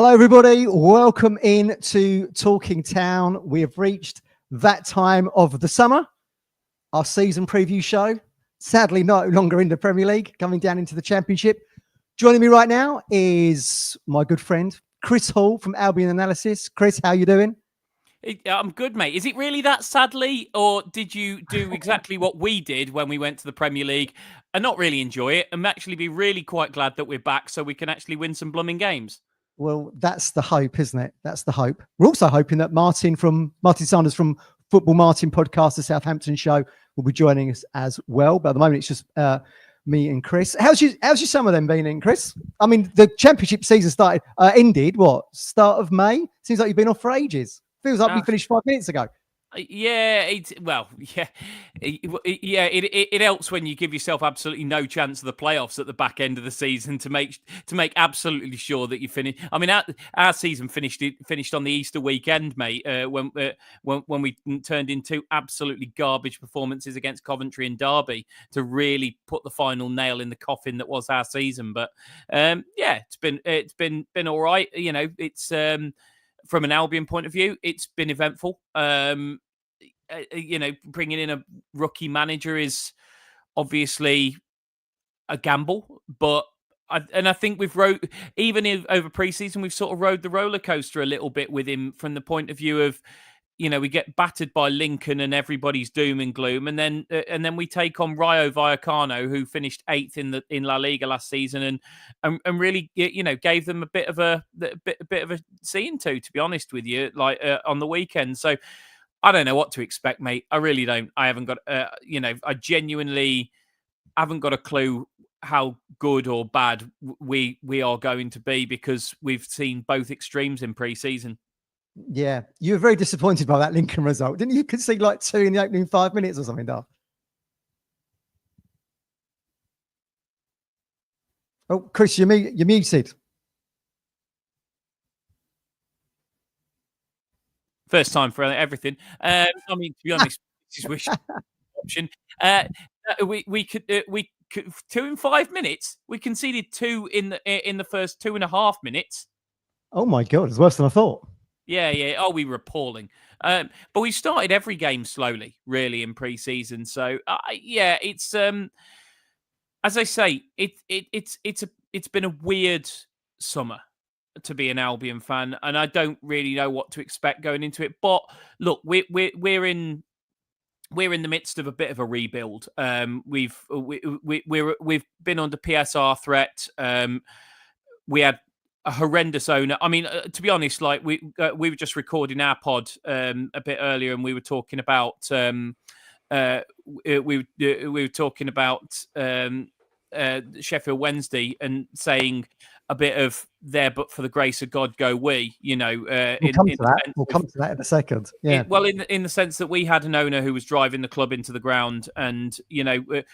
Hello, everybody. Welcome in to Talking Town. We have reached that time of the summer. Our season preview show, sadly no longer in the Premier League, coming down into the Championship. Joining me right now is my good friend, Chris Hall from Albion Analysis. Chris, how you doing? I'm good, mate. Is it really that sadly, or did you do exactly what we did when we went to the Premier League and not really enjoy it and actually be really quite glad that we're back so we can actually win some blooming games? Well, that's the hope, isn't it? That's the hope. We're also hoping that Martin Sanders from Football Martin podcast, the Southampton show, will be joining us as well. But at the moment, it's just me and Chris. How's your summer then been in, Chris? I mean, the Championship season ended, start of May? Seems like you've been off for ages. Feels like we finished 5 minutes ago. Yeah, it helps when you give yourself absolutely no chance of the playoffs at the back end of the season to make absolutely sure that you finish. I mean, our season finished on the Easter weekend, mate. When we turned in two absolutely garbage performances against Coventry and Derby to really put the final nail in the coffin that was our season. But it's been all right. You know, it's. From an Albion point of view, it's been eventful. Bringing in a rookie manager is obviously a gamble, but I think we've over pre-season, we've sort of rode the roller coaster a little bit with him from the point of view of, we get battered by Lincoln and everybody's doom and gloom, and then we take on Rayo Vallecano, who finished 8th in La Liga last season, and really gave them a bit of a seeing to be honest with you, on the weekend. So I don't know what to expect, mate. I really don't. I haven't got I genuinely haven't got a clue how good or bad we are going to be, because we've seen both extremes in pre-season. Yeah, you were very disappointed by that Lincoln result, didn't you? You could see like 2 in the opening 5 minutes or something, Dar. Oh, Chris, you're muted. First time for everything. I mean, to be honest, this is wish option. We could 2 in 5 minutes. We conceded 2 in the first 2.5 minutes. Oh my God, it's worse than I thought. Yeah. Oh, we were appalling. But we started every game slowly, really, in pre-season. So, it's as I say, it's been a weird summer to be an Albion fan, and I don't really know what to expect going into it. But look, we're in the midst of a bit of a rebuild. We've been under PSR threat. We had a horrendous owner. I mean, to be honest, like we were just recording our pod a bit earlier, and we were talking about we were talking about Sheffield Wednesday and saying a bit of there, but for the grace of God, go we. We'll come to that in a second. Yeah. In the sense that we had an owner who was driving the club into the ground, and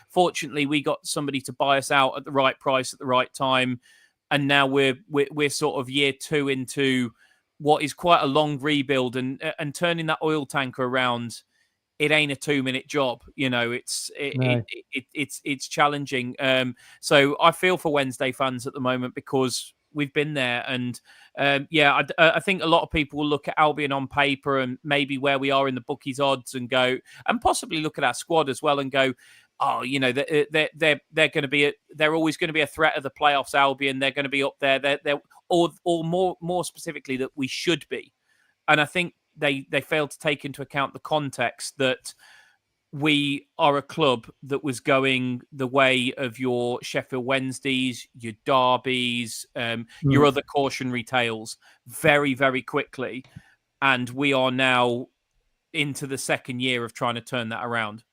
fortunately, we got somebody to buy us out at the right price at the right time. And now we're sort of year 2 into what is quite a long rebuild, and turning that oil tanker around. It ain't a 2-minute job, it's challenging. So I feel for Wednesday fans at the moment, because we've been there, and I think a lot of people will look at Albion on paper and maybe where we are in the bookies odds and go, and possibly look at our squad as well and go, oh, they're going to be they're always going to be a threat of the playoffs. Albion, they're going to be up there. They're or more specifically that we should be. And I think they failed to take into account the context that we are a club that was going the way of your Sheffield Wednesdays, your Derbys, your other cautionary tales very, very quickly, and we are now into the second year of trying to turn that around.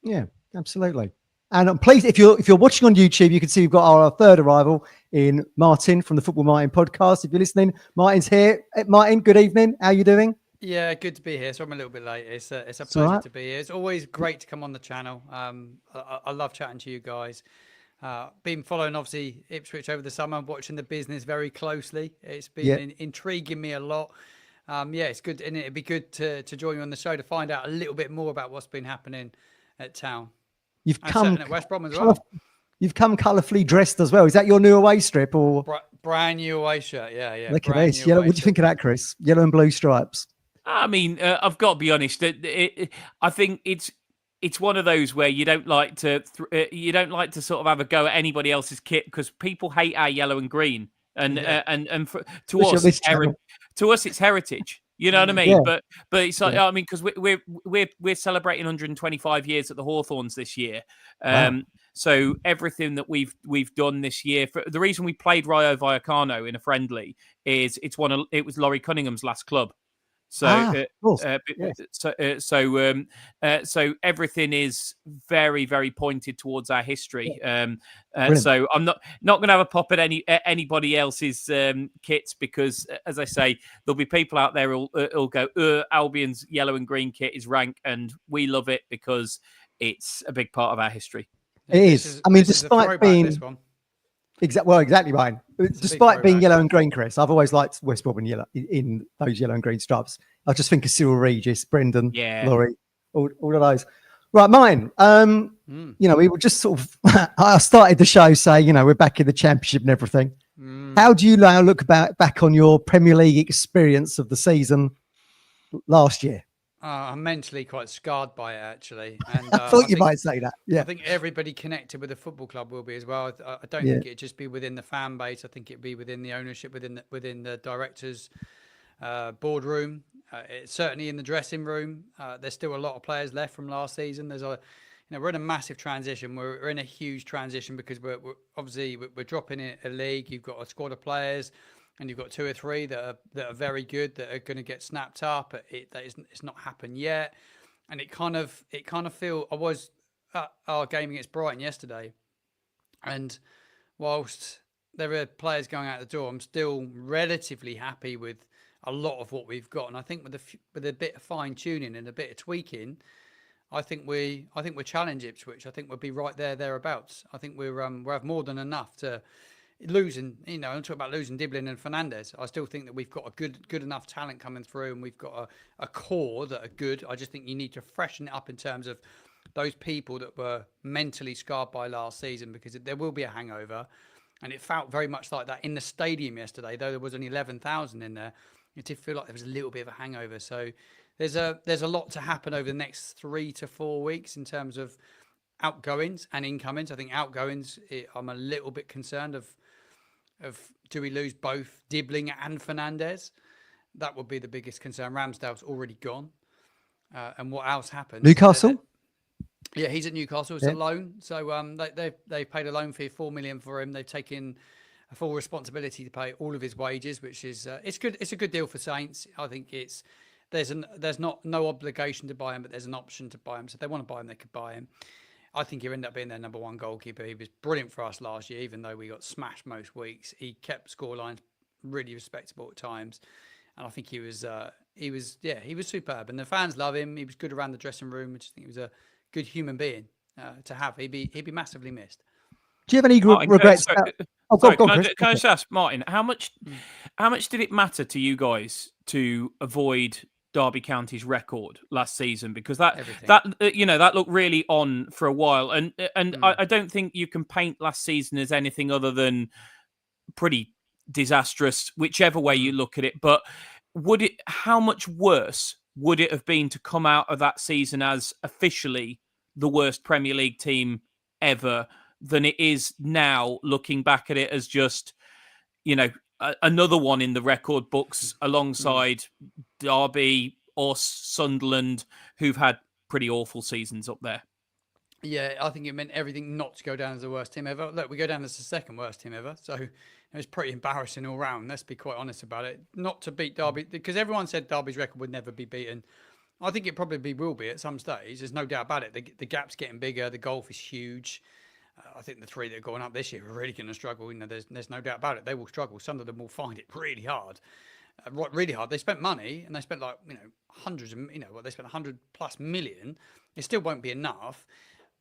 Yeah. Absolutely. And please, if you're watching on YouTube, you can see we've got our third arrival in Martin from the Football Martin podcast. If you're listening, Martin's here. Martin, good evening. How are you doing? Yeah, good to be here. So I'm a little bit late. It's a pleasure to be here. It's always great to come on the channel. I love chatting to you guys. Been following, obviously, Ipswich over the summer, watching the business very closely. It's been intriguing me a lot. It's good. And it'd be good to join you on the show to find out a little bit more about what's been happening at Town. You've come at West Brom as well. You've come colourfully dressed as well. Is that your new away strip or Brand new away shirt. Yeah. Look at this. Yellow. What do you think of that, Chris? Yellow and blue stripes. I mean, I've got to be honest. I think it's one of those where you don't like to sort of have a go at anybody else's kit, because people hate our yellow and green, to us it's heritage. You know what I mean? Yeah. But it's like, I mean, because we're celebrating 125 years at the Hawthorns this year. Wow. So everything that we've done this year, for the reason we played Rayo Vallecano in a friendly is it was Laurie Cunningham's last club. So, so everything is very, very pointed towards our history. So I'm not going to have a pop at anybody else's kits, because, as I say, there'll be people out there who'll go, Albion's yellow and green kit is rank, and we love it because it's a big part of our history. It is. I mean, despite being exactly right. Despite being yellow and green, Chris, I've always liked West Brom yellow in those yellow and green stripes. I just think of Cyril Regis, Brendan, Laurie, all of those. Right, mine. You know, we were just sort of. I started the show saying, you know, we're back in the Championship and everything. How do you now look back on your Premier League experience of the season last year? I'm mentally quite scarred by it, actually. And I thought you might say that. Yeah, I think everybody connected with the football club will be as well. I don't think it'd just be within the fan base. I think it'd be within the ownership, within the directors' boardroom. It's certainly in the dressing room. There's still a lot of players left from last season. We're in a massive transition. We're in a huge transition because we're obviously dropping in a league. You've got a squad of players, and you've got two or three that are very good, that are going to get snapped up. It's not happened yet, and it kind of feel. I was at our game against Brighton yesterday, and whilst there are players going out the door, I'm still relatively happy with a lot of what we've got. And I think with a bit of fine tuning and a bit of tweaking, I think we challenge Ipswich. I think we'll be right thereabouts. I think we have more than enough to. Losing, I'm talking about losing Diblin and Fernandez. I still think that we've got a good enough talent coming through, and we've got a core that are good. I just think you need to freshen it up in terms of those people that were mentally scarred by last season, because there will be a hangover, and it felt very much like that in the stadium yesterday. Though there was only 11,000 in there, it did feel like there was a little bit of a hangover. So there's a lot to happen over the next 3 to 4 weeks in terms of outgoings and incomings. I think outgoings, I'm a little bit concerned of do we lose both Dibbling and Fernandez? That would be the biggest concern. Ramsdale's already gone. And what else happened? Newcastle? Yeah, he's at Newcastle. It's a loan. So they paid a loan fee, 4 million for him. They've taken a full responsibility to pay all of his wages, which is it's good. It's a good deal for Saints. I think there's no obligation to buy him, but there's an option to buy him. So if they want to buy him, they could buy him. I think he'll end up being their number one goalkeeper. He was brilliant for us last year, even though we got smashed most weeks. He kept scorelines really respectable at times, and I think he was superb. And the fans love him. He was good around the dressing room. I just think he was a good human being to have. He'd be massively missed. Do you have any regrets? Can I just ask, Martin, how much did it matter to you guys to avoid Derby County's record last season? Because that looked really on for a while, and I don't think you can paint last season as anything other than pretty disastrous, whichever way you look at it. But how much worse would it have been to come out of that season as officially the worst Premier League team ever than it is now, looking back at it as just, another one in the record books alongside Derby or Sunderland, who've had pretty awful seasons up there? Yeah, I think it meant everything not to go down as the worst team ever. Look, we go down as the second worst team ever. So it was pretty embarrassing all round. Let's be quite honest about it. Not to beat Derby, because everyone said Derby's record would never be beaten. I think it probably will be at some stage. There's no doubt about it. The gap's getting bigger. The gulf is huge. I think the three that are going up this year are really going to struggle. There's no doubt about it. They will struggle. Some of them will find it really hard. Really hard. They spent money, and they spent hundreds of, they spent 100+ million. It still won't be enough,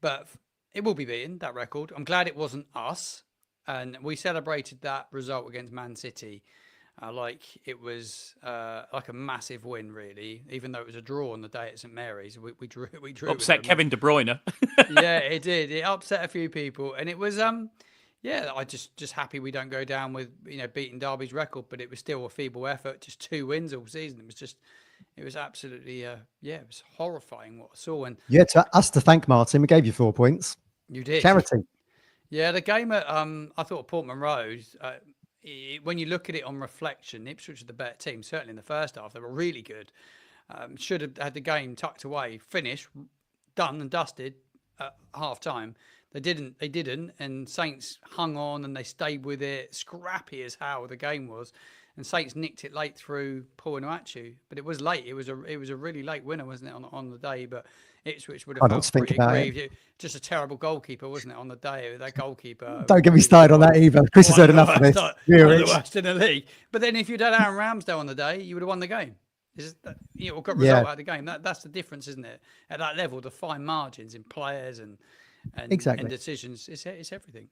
but it will be beaten, that record. I'm glad it wasn't us, and we celebrated that result against Man City like it was like a massive win, really. Even though it was a draw on the day at St Mary's, we drew. Upset Kevin De Bruyne. Yeah, it did. It upset a few people, and it was Yeah, I just happy we don't go down with beating Derby's record, but it was still a feeble effort. Just 2 wins all season. It was absolutely it was horrifying what I saw. And Yeah, to us to thank, Martin. We gave you 4 points. you did Charity. Yeah, the game at I thought Portman Road. When you look at it on reflection, Ipswich was the better team. Certainly in the first half, they were really good. Should have had the game tucked away, finished, done and dusted at half time. They didn't, and Saints hung on and they stayed with it. Scrappy as hell the game was, and Saints nicked it late through Paul Inuachu, but it was late. It was a really late winner, wasn't it, on the day? But Ipswich would have felt pretty grieved. Just a terrible goalkeeper, wasn't it, on the day? That goalkeeper. Don't get me started on that either. Chris has heard enough of this. One of the worst in the league. But then if you'd had Aaron Ramsdale on the day, you would have won the game. Got result out of the game. That's the difference, isn't it? At that level, the fine margins in players and decisions, it's everything.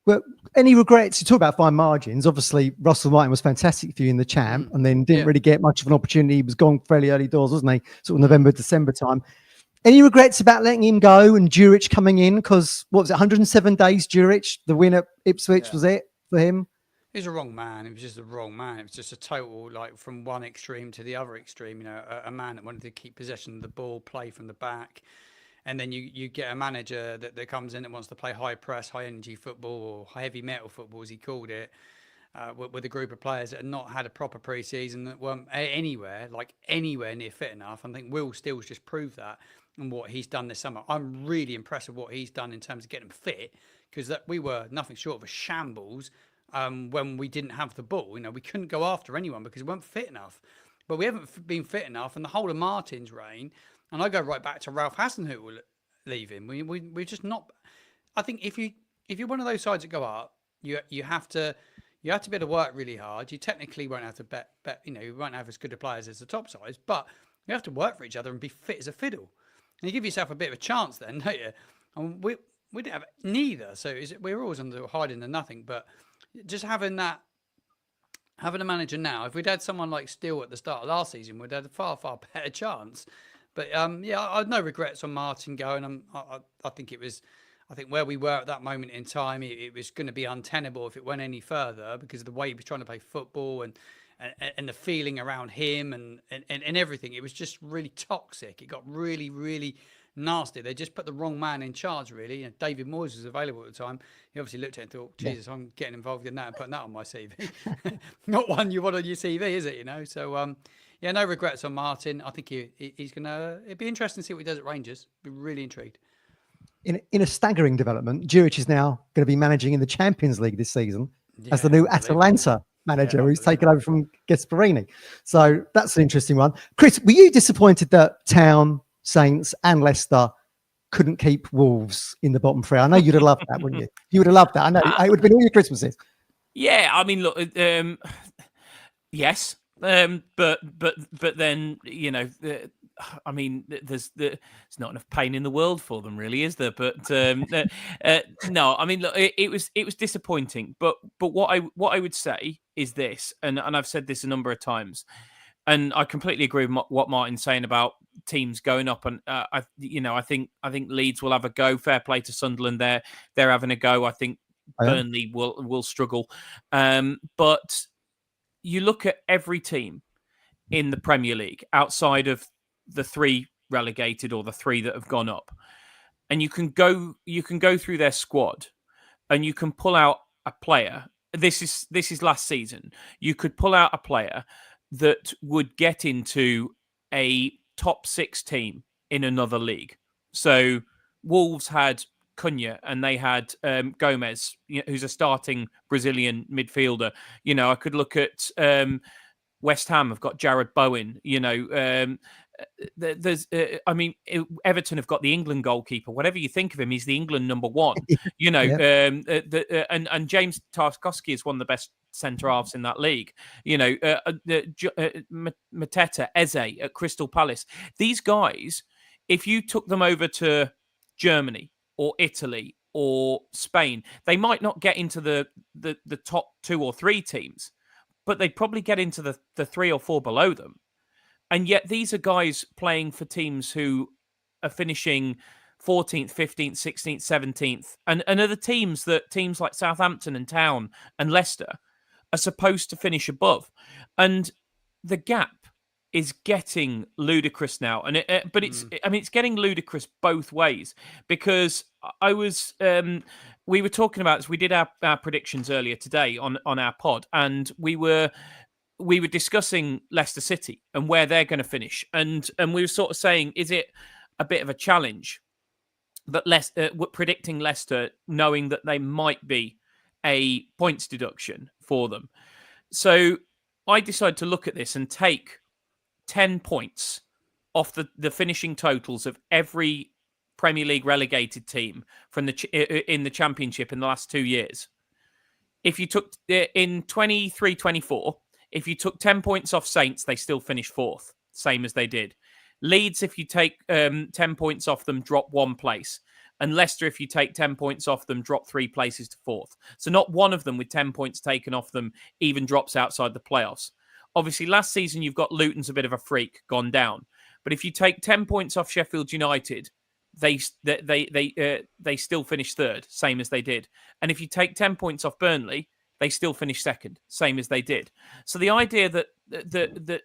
Well, any regrets? You talk about fine margins. Obviously, Russell Martin was fantastic for you in the champ, and then didn't really get much of an opportunity. He was gone fairly early doors, wasn't he? Sort of November, December time. Any regrets about letting him go and Jurich coming in? Because what was it, 107 days, Jurich, the win at Ipswich, was it for him? He was a wrong man. It was just a wrong man. It was just a total, from one extreme to the other extreme. A man that wanted to keep possession of the ball, play from the back. And then you get a manager that comes in that wants to play high press, high energy football, or heavy metal football, as he called it, with a group of players that had not had a proper pre-season, that weren't anywhere near fit enough. I think Will Steele's just proved that and what he's done this summer. I'm really impressed with what he's done in terms of getting them fit, because we were nothing short of a shambles when we didn't have the ball. We couldn't go after anyone because we weren't fit enough. But we haven't been fit enough, and the whole of Martin's reign. And I go right back to Ralph Hasenhüttl leaving. We're just not. I think if you're one of those sides that go up, you have to be able to work really hard. You technically won't have to bet. You won't have as good a players as the top sides, but you have to work for each other and be fit as a fiddle. And you give yourself a bit of a chance then, don't you? And we didn't have neither. So we're always on the hiding the nothing. But just having a manager now, if we'd had someone like Steele at the start of last season, we'd had a far better chance. But I had no regrets on Martin going. I think where we were at that moment in time, it was going to be untenable if it went any further, because of the way he was trying to play football and the feeling around him and everything. It was just really toxic. It got really, really nasty. They just put the wrong man in charge, really. David Moyes was available at the time. He obviously looked at it and thought, Jesus, I'm getting involved in that and putting that on my CV. Not one you want on your CV, is it? So no regrets on Martin. I think he's gonna. It'd be interesting to see what he does at Rangers. Be really intrigued. In a staggering development, Jurich is now going to be managing in the Champions League this season as the new Atalanta manager, who's taken over from Gasparini. So that's an interesting one. Chris, were you disappointed that Town, Saints, and Leicester couldn't keep Wolves in the bottom three? I know you'd have loved that, wouldn't you? You would have loved that. I know it would have been all your Christmases. Yeah, I mean, look, yes. But then I mean, there's not enough pain in the world for them, really, is there? But no, I mean, look, it was disappointing. But what I would say is this, and I've said this a number of times, and I completely agree with what Martin's saying about teams going up. And I think Leeds will have a go. Fair play to Sunderland, they're having a go. I think Burnley will struggle, but you look at every team in the Premier League outside of the 3 relegated or the 3 that have gone up, and you can go through their squad and you can pull out a player. This is last season. You could pull out a player that would get into a top 6 team in another league. So Wolves had Cunha and they had Gomez, who's a starting Brazilian midfielder. I could look at West Ham have got Jared Bowen. There's Everton have got the England goalkeeper. Whatever you think of him, he's the England number 1. And James Tarkowski is one of the best centre halves in that league. Mateta, Eze at Crystal Palace. These guys, if you took them over to Germany or Italy or Spain, they might not get into the top 2 or 3 teams, but they'd probably get into the 3 or 4 below them. And yet these are guys playing for teams who are finishing 14th, 15th, 16th, 17th, and other teams like Southampton and Town and Leicester are supposed to finish above, and the gap is getting ludicrous now. And it's getting ludicrous both ways, because we were talking about this. We did our predictions earlier today on our pod, and we were discussing Leicester City and where they're going to finish, and we were sort of saying, is it a bit of a challenge that predicting Leicester, knowing that they might be a points deduction for them? So I decided to look at this and take 10 points off the finishing totals of every Premier League relegated team from in the Championship in the last 2 years. If you took in 23-24, if you took 10 points off Saints, they still finished 4th, same as they did. Leeds, if you take 10 points off them, drop 1 place. And Leicester, if you take 10 points off them, drop 3 places to 4th. So not one of them with 10 points taken off them even drops outside the playoffs. Obviously, last season, you've got Luton's a bit of a freak, gone down. But if you take 10 points off Sheffield United, they still finish 3rd, same as they did. And if you take 10 points off Burnley, they still finish 2nd, same as they did. So the idea that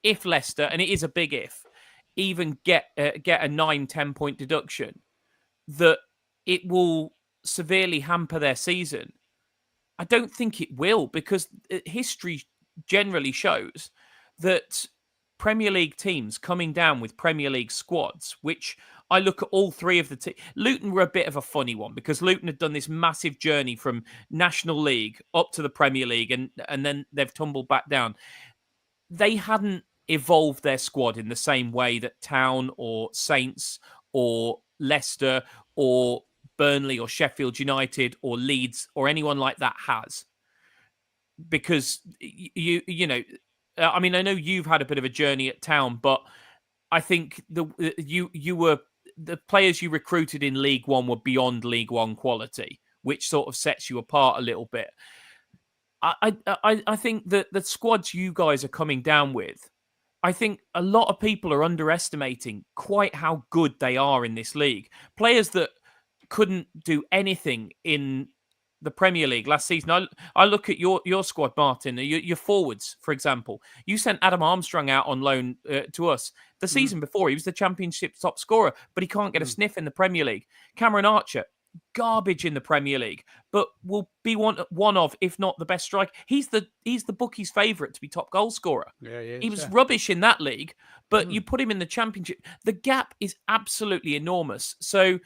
if Leicester, and it is a big if, even get a 9-10 point deduction, that it will severely hamper their season. I don't think it will, because history generally shows that Premier League teams coming down with Premier League squads, which I look at all 3 of the teams. Luton were a bit of a funny one, because Luton had done this massive journey from National League up to the Premier League, and then they've tumbled back down. They hadn't evolved their squad in the same way that Town or Saints or Leicester or Burnley or Sheffield United or Leeds or anyone like that has. Because you know, I mean, I know you've had a bit of a journey at Town, but I think you were, the players you recruited in League One were beyond League One quality, which sort of sets you apart a little bit. I think that the squads you guys are coming down with, I think a lot of people are underestimating quite how good they are in this league. Players that couldn't do anything in the Premier League last season. I look at your squad, Martin, your forwards, for example. You sent Adam Armstrong out on loan to us. The season before, he was the Championship top scorer, but he can't get a sniff in the Premier League. Cameron Archer, garbage in the Premier League, but will be one of, if not the best striker. He's the bookies' favourite to be top goal scorer. Yeah, he was rubbish in that league, but you put him in the Championship. The gap is absolutely enormous. So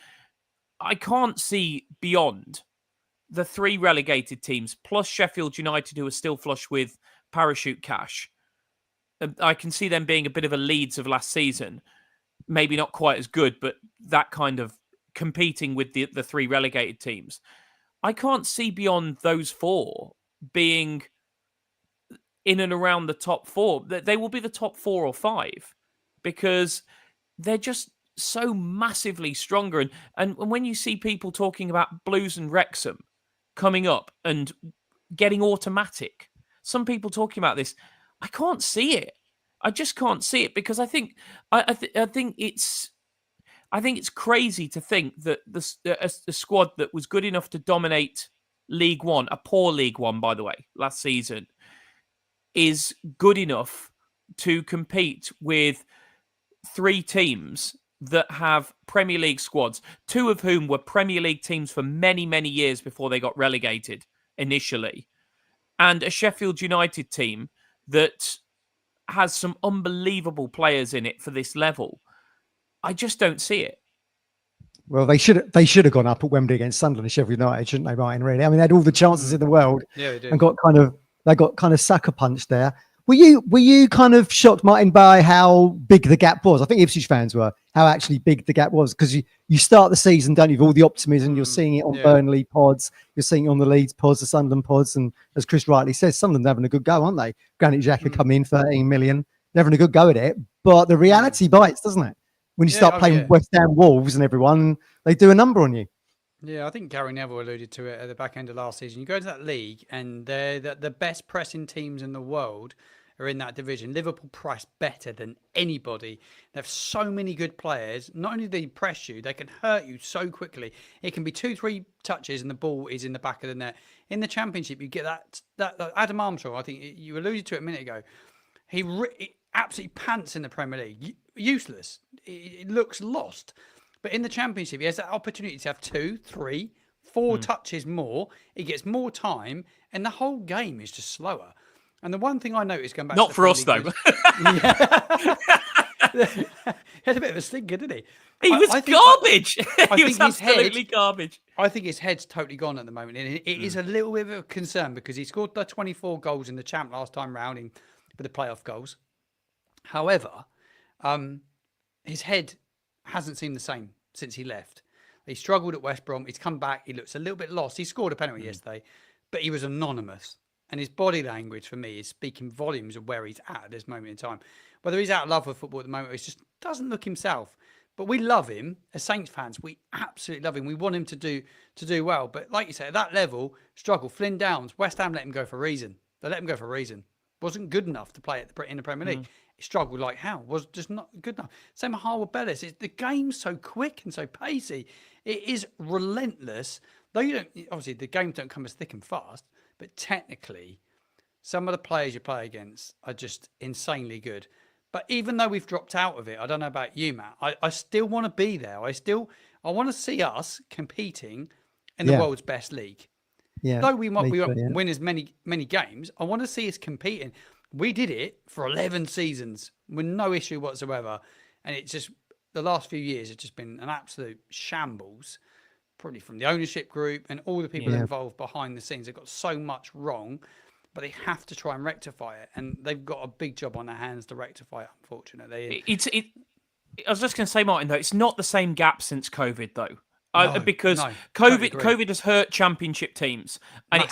I can't see beyond the 3 relegated teams, plus Sheffield United, who are still flush with parachute cash. I can see them being a bit of a Leeds of last season. Maybe not quite as good, but that kind of competing with the 3 relegated teams. I can't see beyond those 4 being in and around the top 4. They will be the top 4 or 5, because they're just so massively stronger. And when you see people talking about Blues and Wrexham coming up and getting automatic, some people talking about this, I can't see it. I just can't see it, because I think it's crazy to think that the squad that was good enough to dominate League One, a poor League One, by the way, last season, is good enough to compete with 3 teams that have Premier League squads, 2 of whom were Premier League teams for many, many years before they got relegated initially, and a Sheffield United team that has some unbelievable players in it for this level. I just don't see it. Well, they should have gone up at Wembley against Sunderland and Sheffield United, shouldn't they, Martin? Really, I mean, they had all the chances in the world, they did, and got kind of sucker punched there. Were you kind of shocked, Martin, by how big the gap was? I think Ipswich fans were, how actually big the gap was, because you start the season, don't you, with all the optimism. You're seeing it on Burnley pods, you're seeing it on the Leeds pods, the Sunderland pods, and as Chris rightly says, Sunderland having a good go, aren't they? Granit Xhaka come in, 13 million, they're having a good go at it, but the reality bites, doesn't it? When you start playing West Ham Wolves and everyone, they do a number on you. Yeah, I think Gary Neville alluded to it at the back end of last season. You go to that league and they're the best pressing teams in the world, are in that division. Liverpool press better than anybody. They have so many good players. Not only do they press you, they can hurt you so quickly. It can be 2-3 touches and the ball is in the back of the net. In the Championship, you get that Adam Armstrong, I think you alluded to it a minute ago. He absolutely pants in the Premier League. Useless. It looks lost. But in the Championship, he has that opportunity to have 2, 3, 4 touches more. He gets more time, and the whole game is just slower. And the one thing I noticed going back, not for us though. He had a bit of a stinker, didn't he? He was garbage. He was absolutely garbage. I think his head's totally gone at the moment, and it is a little bit of a concern because he scored the 24 goals in the champ last time round for the playoff goals. However, his head hasn't seemed the same since he left. He struggled at West Brom. He's come back. He looks a little bit lost. He scored a penalty yesterday, but he was anonymous. And his body language for me is speaking volumes of where he's at this moment in time. Whether he's out of love with football at the moment, he just doesn't look himself. But we love him as Saints fans. We absolutely love him. We want him to do well. But like you say, at that level, struggle. Flynn Downs, West Ham let him go for a reason. They let him go for a reason. Wasn't good enough to play in the Premier League. He struggled like hell. Was just not good enough. Same with Harwood Bellis. The game's so quick and so pacey. It is relentless. Though obviously the games don't come as thick and fast, but technically, some of the players you play against are just insanely good. But even though we've dropped out of it, I don't know about you, Matt, I still want to be there. I want to see us competing in the world's best league. Yeah. Though we won't win as many games, I want to see us competing. We did it for 11 seasons with no issue whatsoever. And it's just, the last few years, it's just been an absolute shambles, probably from the ownership group and all the people involved behind the scenes. They've got so much wrong, but they have to try and rectify it. And they've got a big job on their hands to rectify it, unfortunately. I was just going to say, Martin, though, it's not the same gap since COVID, though. Because COVID has hurt Championship teams, and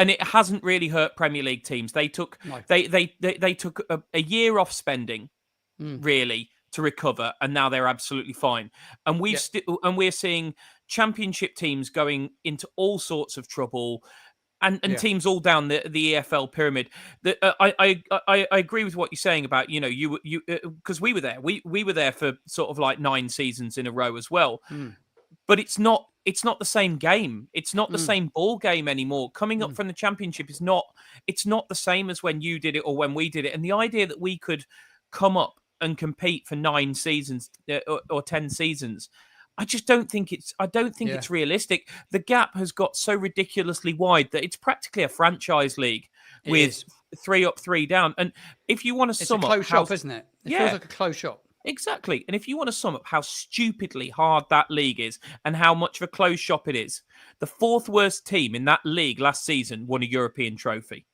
it hasn't really hurt Premier League teams. They took they took a year off spending, really, to recover, and now they're absolutely fine. And we're seeing Championship teams going into all sorts of trouble, and teams all down the EFL pyramid. I agree with what you're saying about you because we were there. We were there for sort of like 9 seasons in a row as well. But it's not the same game. It's not the same ball game anymore. Coming up from the Championship it's not the same as when you did it or when we did it. And the idea that we could come up and compete for 9 seasons or 10 seasons, I just don't think it's realistic. The gap has got so ridiculously wide that it's practically a franchise league with 3 up, 3 down. And if you want to sum up, it's a close shop, isn't it? It feels like a close shop. Exactly. And if you want to sum up how stupidly hard that league is and how much of a closed shop it is, the 4th worst team in that league last season won a European trophy.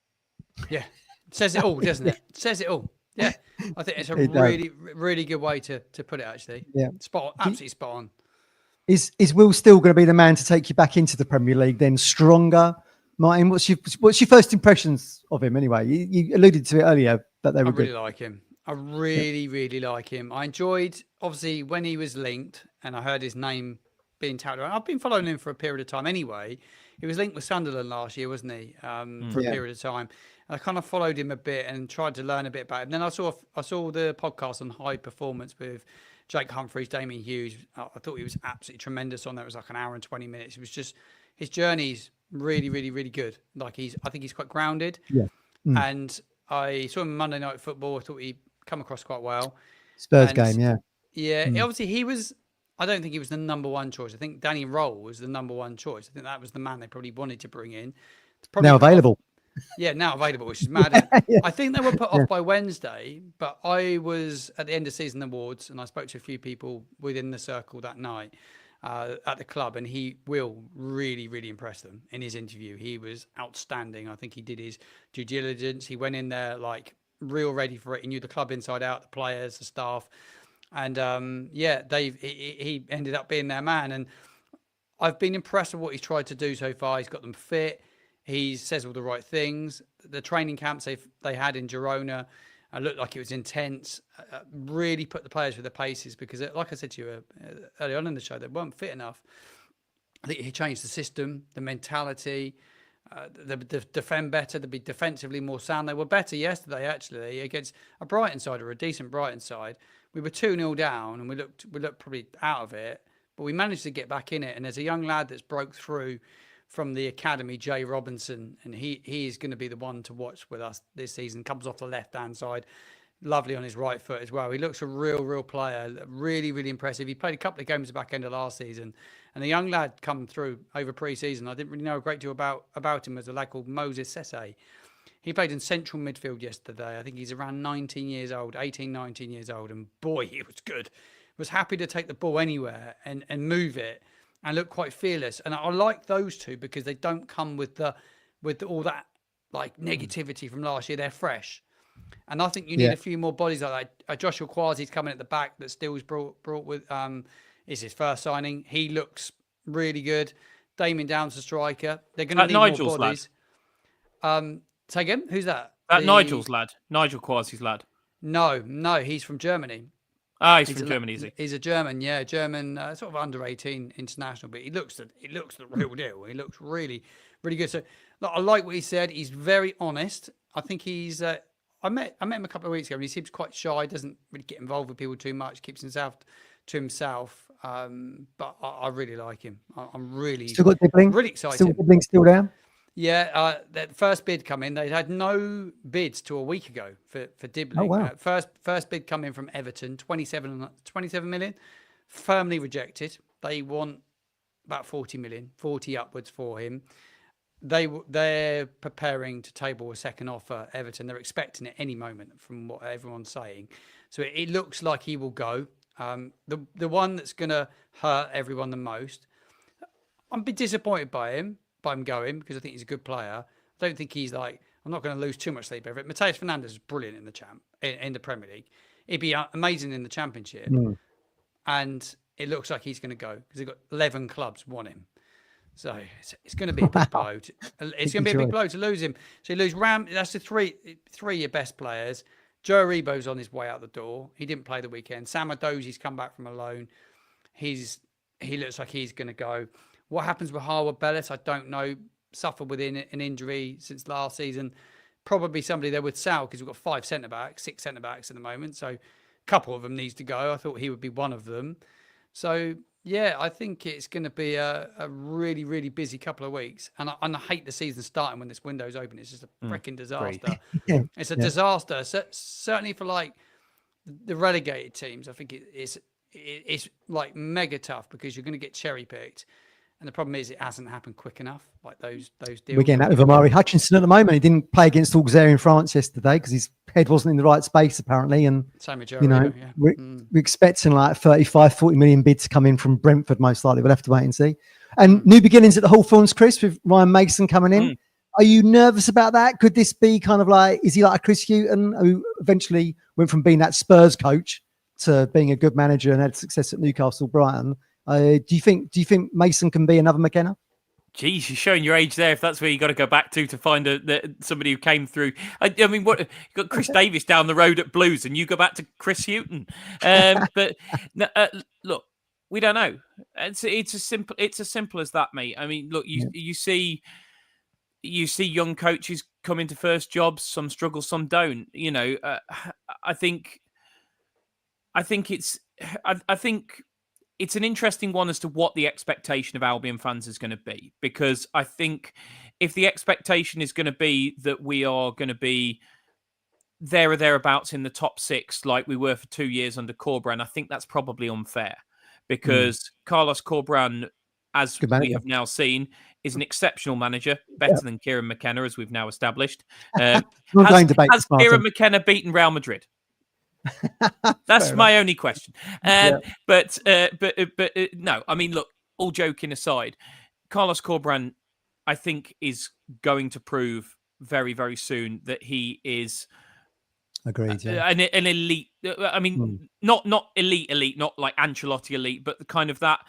Yeah. It says it all, doesn't it? It says it all. Yeah. I think it's a really, really good way to put it, actually. Yeah. Spot on. Absolutely spot on. Is Will still going to be the man to take you back into the Premier League then, stronger? Martin, what's your first impressions of him anyway? You alluded to it earlier that they were good. I really like him. I really, really like him. I enjoyed, obviously, when he was linked and I heard his name being touted around. I've been following him for a period of time anyway. He was linked with Sunderland last year, wasn't he? For a period of time. And I kind of followed him a bit and tried to learn a bit about him. Then I saw the podcast on High Performance with Jake Humphries, Damien Hughes. I thought he was absolutely tremendous on that. It was like an hour and 20 minutes. It was just, his journey's really, really, really good. Like I think he's quite grounded. Yeah. And I saw him Monday Night Football. I thought he come across quite well. Spurs game, yeah. Yeah, obviously I don't think he was the number 1 choice. I think Danny Roll was the number 1 choice. I think that was the man they probably wanted to bring in. Now available. Now available, which is mad. I think they were put off by Wednesday, but I was at the end of season awards and I spoke to a few people within the circle that night at the club, and he will really, really impress them in his interview. He was outstanding. I think he did his due diligence. He went in there like real ready for it. He knew the club inside out, the players, the staff, and he ended up being their man. And I've been impressed with what he's tried to do so far. He's got them fit. He says all the right things. The training camps they had in Girona looked like it was intense. Really put the players through the paces because, like I said to you early on in the show, they weren't fit enough. I think he changed the system, the mentality. They'll defend better. They'll be defensively more sound. They were better yesterday, actually, against a Brighton side or a decent Brighton side. We were 2-0 down and we looked probably out of it, but we managed to get back in it. And there's a young lad that's broke through from the academy, Jay Robinson, and he is going to be the one to watch with us this season. Comes off the left-hand side. Lovely on his right foot as well. He looks a real player. Really, really impressive. He played a couple of games at the back end of last season. And a young lad come through over pre-season. I didn't really know a great deal about him. As a lad called Moses Sese. He played in central midfield yesterday. I think he's around 19 years old, 18, 19 years old. And boy, he was good. Was happy to take the ball anywhere and move it and look quite fearless. And I like those two because they don't come with all that like negativity from last year. They're fresh. And I think you need a few more bodies like that. Joshua Quasi's coming at the back that Steele's brought with is his first signing. He looks really good. Damien Downs, the striker. They're going to need Nigel's more bodies. Say again, who's that? Nigel's lad. Nigel Quasi's lad. No, he's from Germany. He's from Germany, is he? He's a German, German, sort of under 18 international, but he looks the real deal. He looks really, really good. So look, I like what he said. He's very honest. I think he's. I met him a couple of weeks ago, and he seems quite shy. Doesn't really get involved with people too much. Keeps himself to himself. But I really like him. I'm really still got Dibbling. Really excited. Still Dibbling still there. Yeah, that first bid come in. They had no bids till a week ago for Dibbling. Oh, wow. First bid come in from Everton, 27 million, firmly rejected. They want about 40 million, 40 upwards for him. They're preparing to table a second offer, Everton. They're expecting it any moment from what everyone's saying. So it looks like he will go. The one that's going to hurt everyone the most, I'm a bit disappointed by him going because I think he's a good player. I don't think he's like, I'm not going to lose too much sleep over it. Mateus Fernandes is brilliant in the Premier League. He'd be amazing in the Championship. And it looks like he's going to go because they've got 11 clubs want him. So it's going to be a big blow. It's going to be a big blow to lose him. So you lose Ram. That's the three of your best players. Joe Aribo's on his way out the door. He didn't play the weekend. Sam Adozi's come back from a loan. He looks like he's going to go. What happens with Harwood Bellis? I don't know. Suffered with an injury since last season. Probably somebody there would sell because we've got 6 centre-backs at the moment. So a couple of them needs to go. I thought he would be one of them. So, yeah, I think it's going to be a really, really busy couple of weeks. And I hate the season starting when this window's open. It's just a freaking disaster. It's a disaster. Certainly for, like, the relegated teams, I think it's like mega tough because you're going to get cherry-picked. And the problem is it hasn't happened quick enough, like those deals. We're getting that with Amari Hutchinson at the moment. He didn't play against Auxerre in France yesterday because his head wasn't in the right space, apparently. And, same with we're expecting like 35, 40 million bids to come in from Brentford, most likely. We'll have to wait and see. And new beginnings at the Hawthorns, Chris, with Ryan Mason coming in. Are you nervous about that? Could this be kind of like, is he like a Chris Hughton who eventually went from being that Spurs coach to being a good manager and had success at Newcastle, Brighton? Do you think Mason can be another McKenna? Geez, you're showing your age there. If that's where you got to go back to find somebody who came through. I mean, what you got Chris Davis down the road at Blues, and you go back to Chris Hughton. But look, we don't know. It's as simple as that, mate. I mean, look, you see young coaches come into first jobs. Some struggle, some don't. You know, I think it's an interesting one as to what the expectation of Albion fans is going to be, because I think if the expectation is going to be that we are going to be there or thereabouts in the top 6 like we were for 2 years under Corberán, I think that's probably unfair because Carlos Corberán, as we have now seen, is an exceptional manager, better than Kieran McKenna, as we've now established. Has Kieran McKenna beaten Real Madrid? That's my only question. But no, I mean, look, all joking aside, Carlos Corberán, I think, is going to prove very, very soon that he is an elite. I mean, not elite, not like Ancelotti elite, but the kind of that,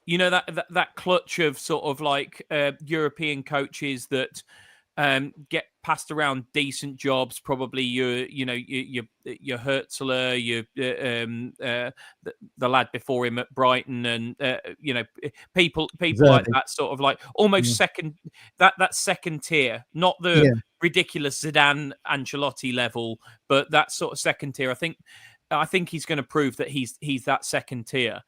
you know, that clutch of sort of like European coaches that get passed around decent jobs. Probably your Hertzler, the lad before him at Brighton, and people like that, sort of like almost second that second tier, not the ridiculous Zidane Ancelotti level, but that sort of second tier. I think he's going to prove that he's that second tier,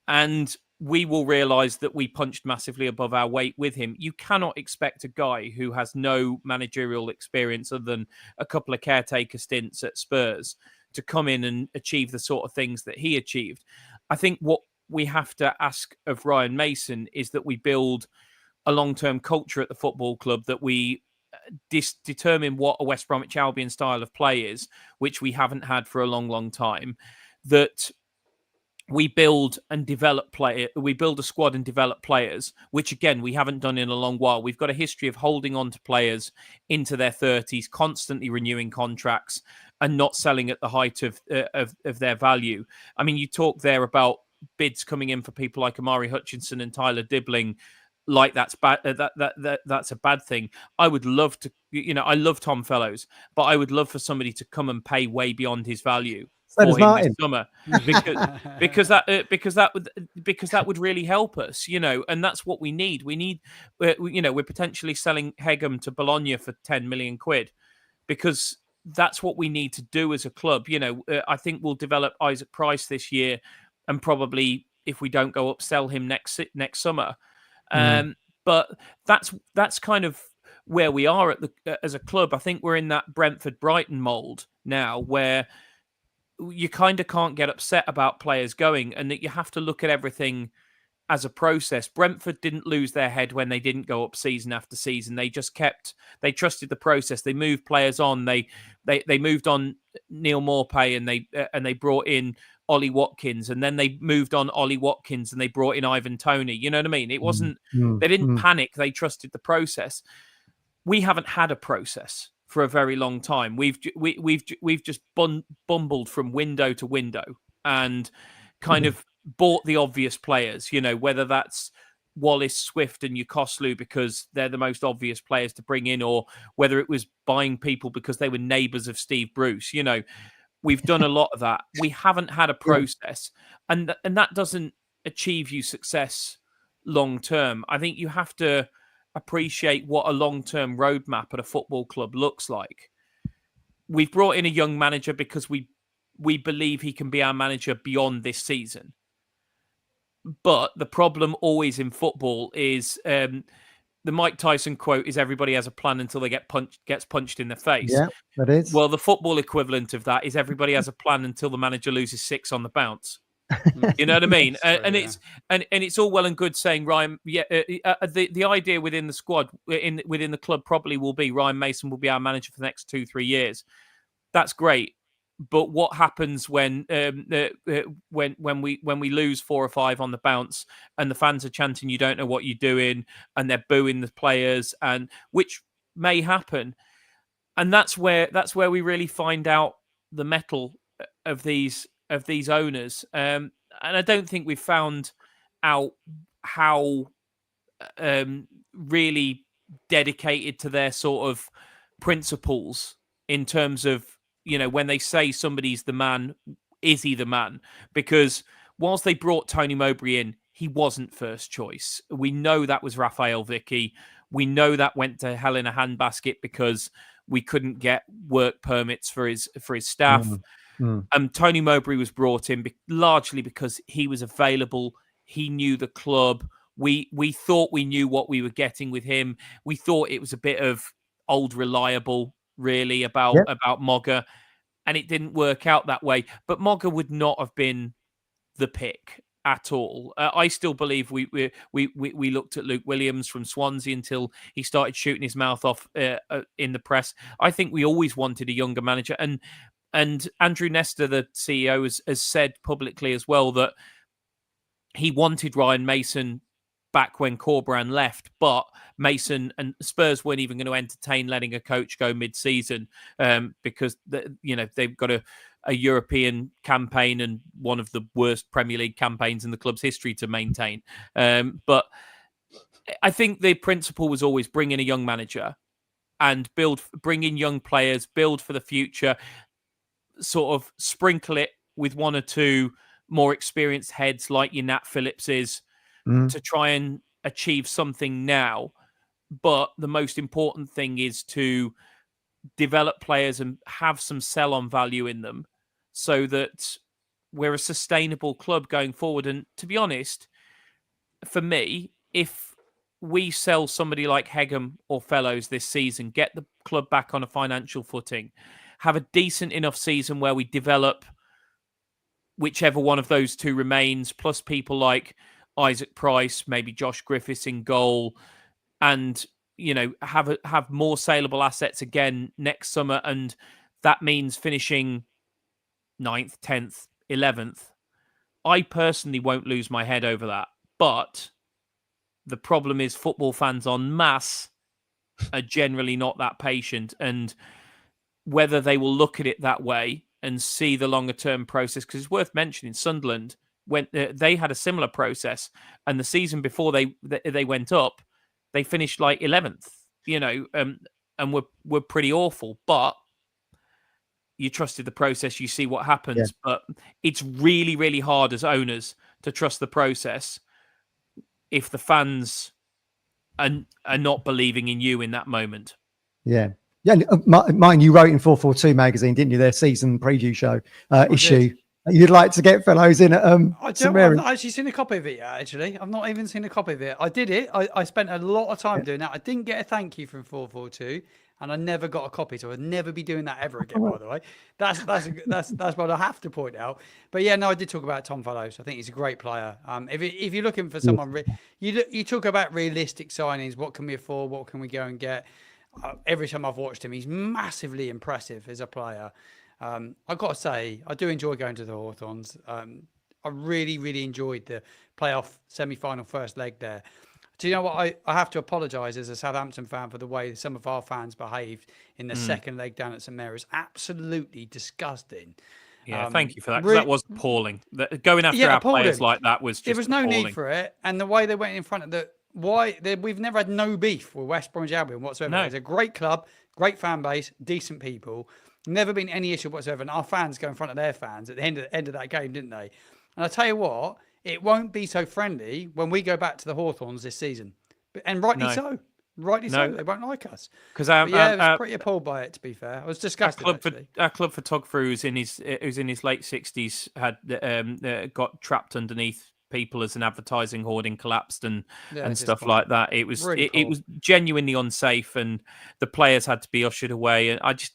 and we will realise that we punched massively above our weight with him. You cannot expect a guy who has no managerial experience other than a couple of caretaker stints at Spurs to come in and achieve the sort of things that he achieved. I think what we have to ask of Ryan Mason is that we build a long-term culture at the football club, that we determine what a West Bromwich Albion style of play is, which we haven't had for a long, long time, that we build a squad and develop players, which again we haven't done in a long while. We've got a history of holding on to players into their 30s, constantly renewing contracts and not selling at the height of their value. I mean, you talk there about bids coming in for people like Amari Hutchinson and Tyler Dibbling, like that's bad. That's a bad thing. I would love to, I love Tom Fellows, but I would love for somebody to come and pay way beyond his value for him Martin. this summer, because that would really help us, and that's what we need. We're potentially selling Hegem to Bologna for 10 million quid, because that's what we need to do as a club. I think we'll develop Isaac Price this year, and probably if we don't go up, sell him next summer. But that's kind of where we are as a club. I think we're in that Brentford Brighton mold now, where you kind of can't get upset about players going, and that you have to look at everything as a process. Brentford didn't lose their head when they didn't go up season after season. They trusted the process. They moved players on. They moved on Neil Maupay, and they brought in Ollie Watkins, and then they moved on Ollie Watkins and they brought in Ivan Toney. You know what I mean? It wasn't, they didn't panic. They trusted the process. We haven't had a process for a very long time. We've just bumbled from window to window and kind of bought the obvious players, whether that's Wallace, Swift and Yukoslu because they're the most obvious players to bring in, or whether it was buying people because they were neighbours of Steve Bruce. We've done a lot of that. We haven't had a process, and that doesn't achieve you success long term. I think you have to appreciate what a long-term roadmap at a football club looks like. We've brought in a young manager because we believe he can be our manager beyond this season. But the problem always in football is the Mike Tyson quote is everybody has a plan until they gets punched in the face. Yeah, that is. Well, the football equivalent of that is everybody has a plan until the manager loses 6 on the bounce. You know what I mean? It's all well and good saying Ryan. The idea within the squad, within the club, probably will be Ryan Mason will be our manager for the next 2-3 years. That's great, but what happens when we lose 4 or 5 on the bounce and the fans are chanting "You don't know what you're doing" and they're booing the players, and which may happen, and that's where we really find out the mettle of these owners, and I don't think we've found out how really dedicated to their sort of principles in terms of when they say somebody's the man, is he the man? Because whilst they brought Tony Mowbray in, he wasn't first choice. We know that was Raphael Vicky. We know that went to hell in a handbasket because we couldn't get work permits for his staff. Tony Mowbray was brought in largely because he was available. He knew the club. We thought we knew what we were getting with him. We thought it was a bit of old reliable, really, about Mogga, and it didn't work out that way. But Mogga would not have been the pick at all. I still believe we looked at Luke Williams from Swansea until he started shooting his mouth off in the press. I think we always wanted a younger manager, and Andrew Nestor, the CEO, has said publicly as well that he wanted Ryan Mason back when Corberan left, but Mason and Spurs weren't even going to entertain letting a coach go mid-season because they've got a European campaign and one of the worst Premier League campaigns in the club's history to maintain. But I think the principle was always bring in a young manager, and bring in young players, build for the future, sort of sprinkle it with one or two more experienced heads like your Nat Phillips is to try and achieve something now. But the most important thing is to develop players and have some sell-on value in them so that we're a sustainable club going forward. And to be honest, for me, if we sell somebody like Hegham or Fellows this season, get the club back on a financial footing, have a decent enough season where we develop whichever one of those two remains, plus people like Isaac Price, maybe Josh Griffiths in goal, and have more saleable assets again next summer, and that means finishing 9th, 10th, 11th. I personally won't lose my head over that, but the problem is football fans en masse are generally not that patient, and whether they will look at it that way and see the longer term process, because it's worth mentioning Sunderland, when they had a similar process, and the season before they went up, they finished like 11th, and were pretty awful. But you trusted the process, you see what happens. Yeah. But it's really, really hard as owners to trust the process if the fans are not believing in you in that moment. Yeah. Yeah, Martin, you wrote in 442 magazine, didn't you? Their season preview show issue. Did. You'd like to get Fellows in at I've not actually seen a copy of it yet, actually. I've not even seen a copy of it. I did it. I spent a lot of time doing that. I didn't get a thank you from 442, and I never got a copy, so I'd never be doing that ever again, by the way. That's what I have to point out. But yeah, no, I did talk about Tom Fellows. I think he's a great player. If you're looking for someone, you talk about realistic signings, what can we afford, what can we go and get? Every time I've watched him, he's massively impressive as a player. I've got to say, I do enjoy going to the Hawthorns. I really, really enjoyed the playoff semi-final first leg there. Do you know what? I have to apologise as a Southampton fan for the way some of our fans behaved in the second leg down at St Mary's. Absolutely disgusting. Yeah, thank you for that, because that was appalling. Going after our players like that was just There was no appalling. need for it. And the way they went in front of we've never had no beef with West Bromwich Albion whatsoever. No. It's a great club, great fan base, decent people. Never been any issue whatsoever. And our fans go in front of their fans at the end of that game, didn't they? And I tell you what, it won't be so friendly when we go back to the Hawthorns this season. And rightly so. Rightly so. They won't like us. Because I was pretty appalled by it, to be fair. I was disgusted. Our club photographer, who's in his late 60s, had got trapped underneath people as an advertising hoarding collapsed and stuff like that. It was really it was genuinely unsafe, and the players had to be ushered away. And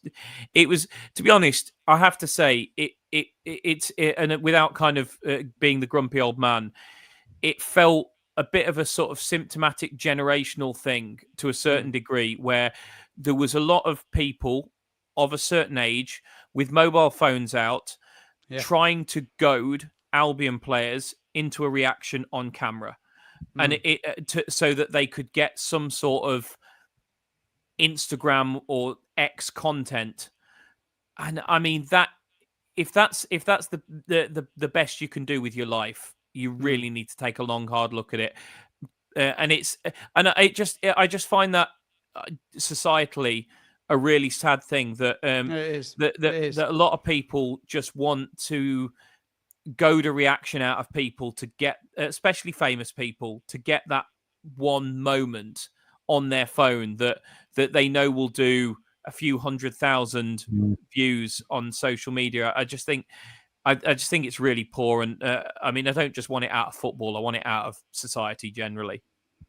it was, to be honest, I have to say it's and without kind of being the grumpy old man, it felt a bit of a sort of symptomatic generational thing to a certain degree, where there was a lot of people of a certain age with mobile phones out trying to goad Albion players into a reaction on camera, and so that they could get some sort of Instagram or X content. And I mean, that if that's the best you can do with your life, you really need to take a long, hard look at it. I just find that societally a really sad thing that that a lot of people just want to goad a reaction out of people to get, especially famous people, to get that one moment on their phone that they know will do a few 100,000 views on social media. I just think it's really poor, and I mean, I don't just want it out of football. I want it out of society generally.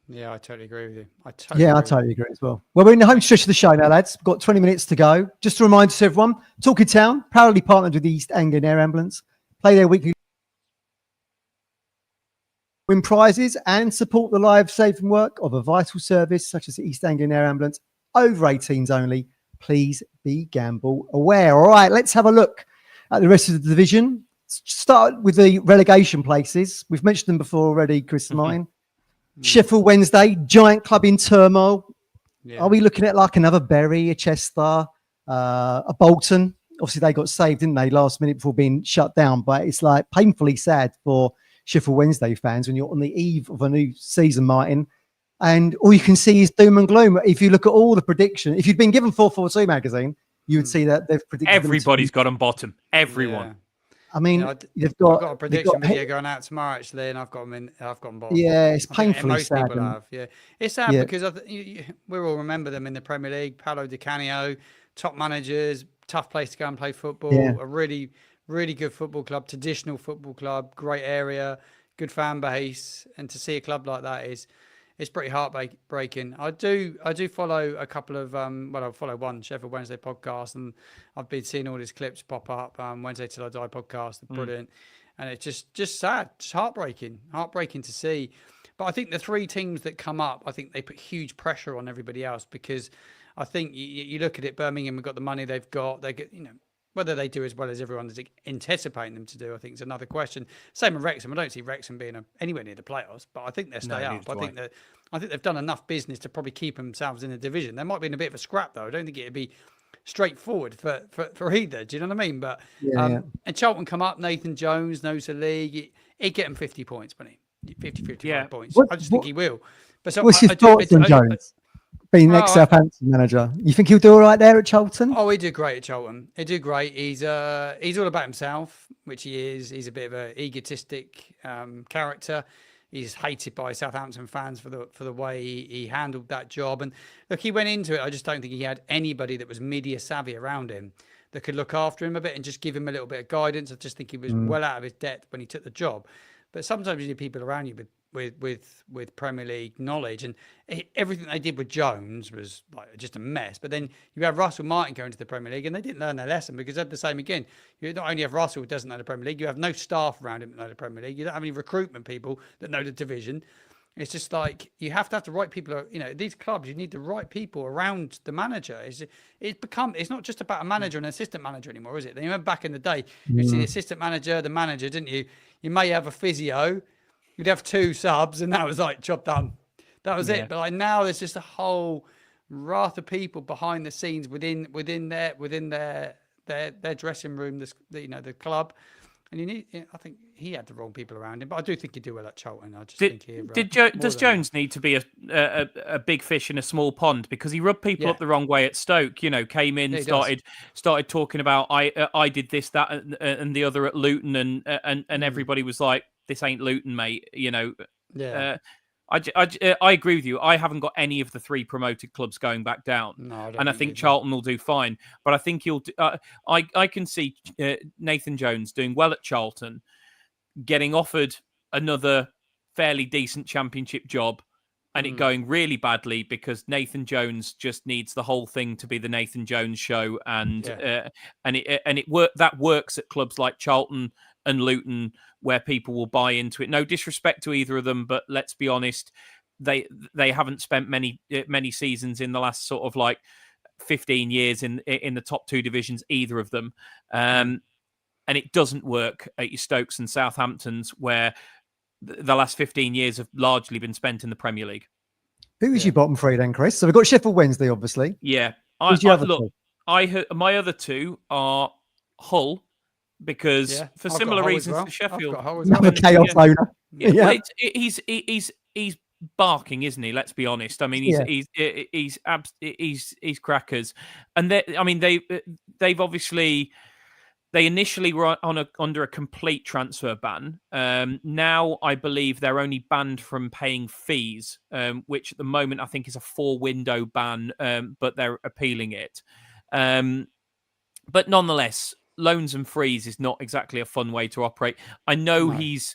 Yeah, I totally agree with you. I totally agree as well. Well, we're in the home stretch of the show now, lads. We've got 20 minutes to go. Just a reminder to everyone, Talking Town, proudly partnered with the East Anglian Air Ambulance. Play their weekly, win prizes and support the life-saving work of a vital service such as the East Anglian Air Ambulance. Over 18s only. Please be gamble aware. All right, let's have a look at the rest of the division. Start with the relegation places. We've mentioned them before already, Chris and Martin. Sheffield Wednesday, giant club in turmoil. Yeah. Are we looking at like another Bury, a Chester, a Bolton? Obviously, they got saved, didn't they, last minute before being shut down? But it's like painfully sad for Sheffield Wednesday fans when you're on the eve of a new season, Martin. and all you can see is doom and gloom. If you look at all the prediction, if you'd been given 442 magazine, you would see that they've predicted everybody's got them bottom. Everyone. Yeah. I mean, Yeah, I've got a prediction video going out tomorrow actually, and I've got them bottom. Yeah, it's I think painfully most sad. people have. Yeah, it's sad because we all remember them in the Premier League. Paolo Di Canio, top managers, tough place to go and play football. Yeah. A really, really good football club, traditional football club, great area, good fan base, and to see a club like that it's pretty heartbreaking. I do follow a couple of I follow one Sheffield Wednesday podcast, and I've been seeing all these clips pop up. Wednesday Till I Die podcast, brilliant, and it's just sad, just heartbreaking to see. But I think the three teams that come up, I think they put huge pressure on everybody else, because I think you look at it, Birmingham have got the money they've got, they get, whether they do as well as everyone is anticipating them to do, I think is another question. Same with Wrexham. I don't see Wrexham being anywhere near the playoffs, but I think they'll stay up. I think they've done enough business to probably keep themselves in the division. They might be in a bit of a scrap though. I don't think it'd be straightforward for either. Do you know what I mean? But and Charlton come up. Nathan Jones knows the league. He'd get him 50 points, wouldn't he? 55 points. I just think he will. But so what's your thoughts on Jones? Being next Southampton manager, you think he'll do all right there at Charlton? Oh, he'd do great at Charlton. He'd do great. He's all about himself, which he is. He's a bit of an egotistic character. He's hated by Southampton fans for the way he handled that job. And look, he went into it. I just don't think he had anybody that was media savvy around him that could look after him a bit and just give him a little bit of guidance. I just think he was well out of his depth when he took the job. But sometimes you need people around you with Premier League knowledge, and everything they did with Jones was like just a mess. But then you have Russell Martin going to the Premier League, and they didn't learn their lesson, because they're the same again. You not only have Russell who doesn't know the Premier League, you have no staff around him that know the Premier League. You don't have any recruitment people that know the division. It's just like you have to have the right people. These clubs, you need the right people around the manager. It's not just about a manager and an assistant manager anymore, is it? You remember back in the day, you'd see the assistant manager, the manager, didn't you? You may have a physio. You'd have two subs, and that was like job done. That was it. But like now, there's just a whole raft of people behind the scenes within their dressing room. The club, and I think he had the wrong people around him. But I do think he'd do well at Charlton. I just think does Jones need to be a big fish in a small pond, because he rubbed people up the wrong way at Stoke? Came in, started talking about I did this, that, and the other at Luton, and everybody was like, this ain't Luton, mate. I agree with you. I haven't got any of the three promoted clubs going back down, and I think Charlton will do fine. But I think he'll. I can see Nathan Jones doing well at Charlton, getting offered another fairly decent Championship job, and it going really badly, because Nathan Jones just needs the whole thing to be the Nathan Jones show, and that works at clubs like Charlton and Luton, where people will buy into it. No disrespect to either of them, but let's be honest, they haven't spent many seasons in the last sort of like 15 years in the top two divisions, either of them, and it doesn't work at your Stokes and Southamptons, where the last 15 years have largely been spent in the Premier League. Who is your bottom three then, Chris? So we've got Sheffield Wednesday, obviously. Yeah. Look, my other two are Hull, because for similar reasons to Sheffield. Another chaos owner. Well, he's barking, isn't he? Let's be honest. I mean, he's crackers, and they've obviously. They initially were under a complete transfer ban. Now, I believe they're only banned from paying fees, which at the moment I think is a 4-window ban, but they're appealing it. But nonetheless, loans and frees is not exactly a fun way to operate. I know he's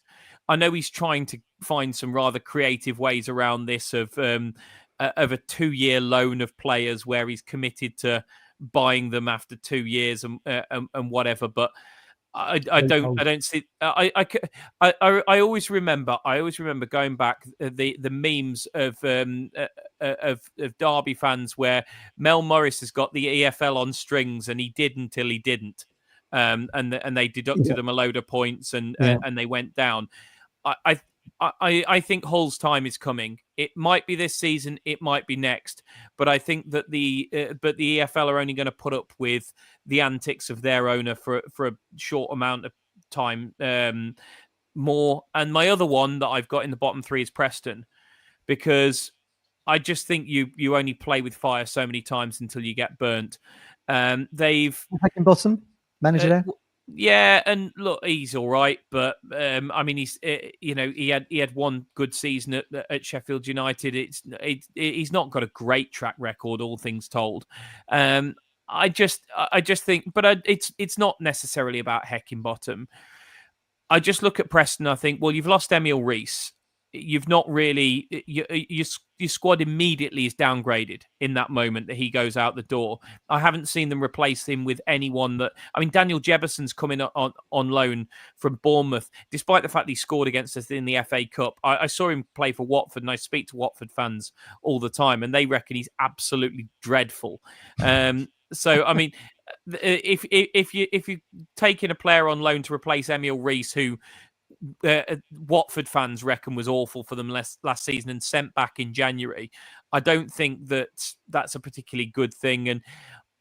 trying to find some rather creative ways around this of a 2-year loan of players where he's committed to buying them after 2 years and whatever, but I don't see. I always remember going back the memes of Derby fans where Mel Morris has got the EFL on strings and he did until he didn't, and they deducted him a load of points and they went down. I think Hull's time is coming. It might be this season, it might be next, but I think that the EFL are only going to put up with the antics of their owner for a short amount of time more. And my other one that I've got in the bottom three is Preston, because I just think you only play with fire so many times until you get burnt. Heckingbottom manager there. Yeah, and look, he's all right, but I mean, he had one good season at Sheffield United. He's not got a great track record, all things told. I just think, but it's not necessarily about Heckingbottom. I just look at Preston. I think, well, you've lost Emil Rees. You've not really your squad immediately is downgraded in that moment that he goes out the door. I haven't seen them replace him with anyone that. I mean, Daniel Jebberson's coming on loan from Bournemouth, despite the fact he scored against us in the FA Cup. I saw him play for Watford, and I speak to Watford fans all the time, and they reckon he's absolutely dreadful. So I mean, if you're taking a player on loan to replace Emil Rees, who Watford fans reckon was awful for them last season and sent back in January, I don't think that's a particularly good thing. And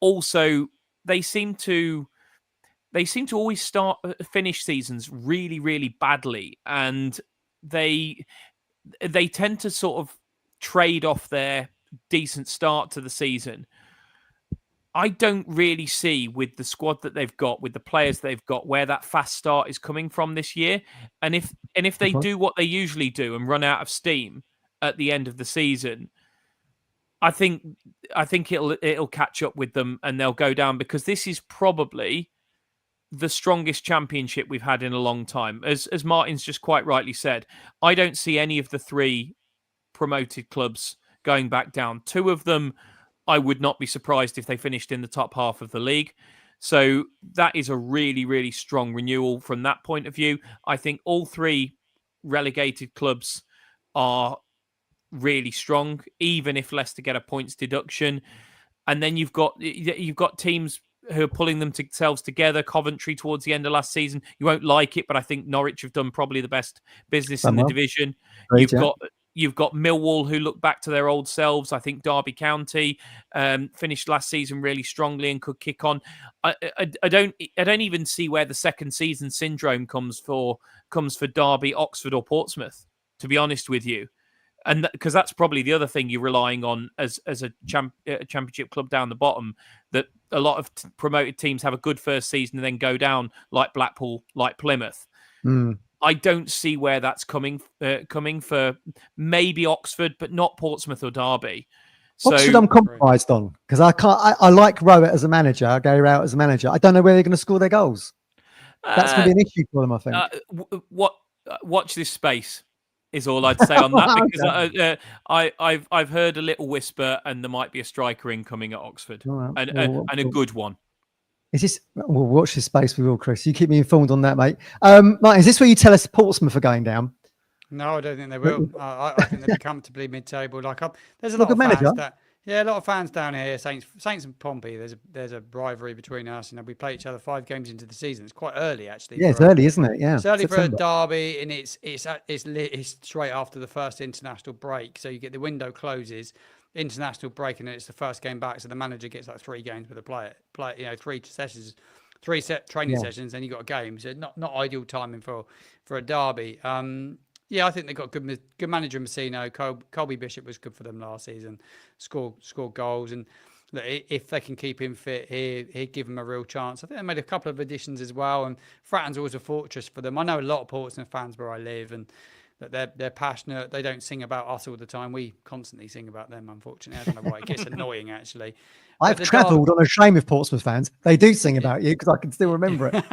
also, they seem to always finish seasons really, really badly, and they tend to sort of trade off their decent start to the season. I don't really see with the squad that they've got, with the players they've got, where that fast start is coming from this year. And if they do what they usually do and run out of steam at the end of the season, I think it'll catch up with them and they'll go down, because this is probably the strongest championship we've had in a long time. As Martin's just quite rightly said, I don't see any of the three promoted clubs going back down. Two of them, I would not be surprised if they finished in the top half of the league. So that is a really, really strong renewal from that point of view. I think all three relegated clubs are really strong, even if Leicester get a points deduction. And then you've got teams who are pulling themselves together. Coventry towards the end of last season. You won't like it, but I think Norwich have done probably the best business in the division. Great, You've got Millwall, who look back to their old selves. I think Derby County finished last season really strongly and could kick on. I don't even see where the second season syndrome comes for Derby, Oxford, or Portsmouth, to be honest with you. And because that's probably the other thing you're relying on as a championship club down the bottom, that a lot of promoted teams have a good first season and then go down, like Blackpool, like Plymouth. I don't see where that's coming for maybe Oxford, but not Portsmouth or Derby. Oxford, I'm compromised on, because I like Rowett as a manager, Gary Rowett as a manager. I don't know where they're going to score their goals. That's going to be an issue for them, I think. Watch this space is all I'd say on that, because I've heard a little whisper, and there might be a striker incoming at Oxford, and a good one. We'll watch this space, we will, Chris. You keep me informed on that, mate. Martin, is this where you tell us Portsmouth are going down? No, I don't think they will. I think they'll be comfortably mid-table. There's a lot of fans a lot of fans down here. Saints and Pompey. There's a rivalry between us. We play each other 5 games into the season. It's quite early, actually. Yeah, it's early, isn't it? Yeah, it's early for a derby, and it's straight after the first international break. So you get the window closes, international break, and then it's the first game back. So the manager gets 3 games with a player. 3 sessions, 3 set training sessions, then you got a game. So not ideal timing for a derby. I think they've got good manager Messino. Colby Bishop was good for them last season. Scored goals, and if they can keep him fit, he'd give them a real chance. I think they made a couple of additions as well, and Fratton's always a fortress for them. I know a lot of Portsmouth fans where I live, and that they're passionate. They don't sing about us all the time. We constantly sing about them, unfortunately. I don't know why. It gets annoying, actually. I've travelled on a train with Portsmouth fans. They do sing about you, because I can still remember it.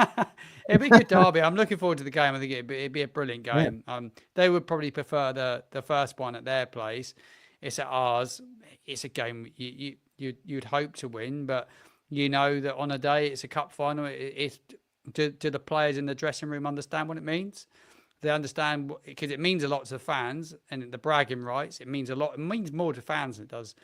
It'd be a good derby. I'm looking forward to the game. I think it'd be a brilliant game. Yeah. They would probably prefer the first one at their place. It's at ours. It's a game you'd hope to win, but you know that on a day it's a cup final. Do the players in the dressing room understand what it means? They understand, because it means a lot to fans, and the bragging rights. It means a lot. It means more to fans than it does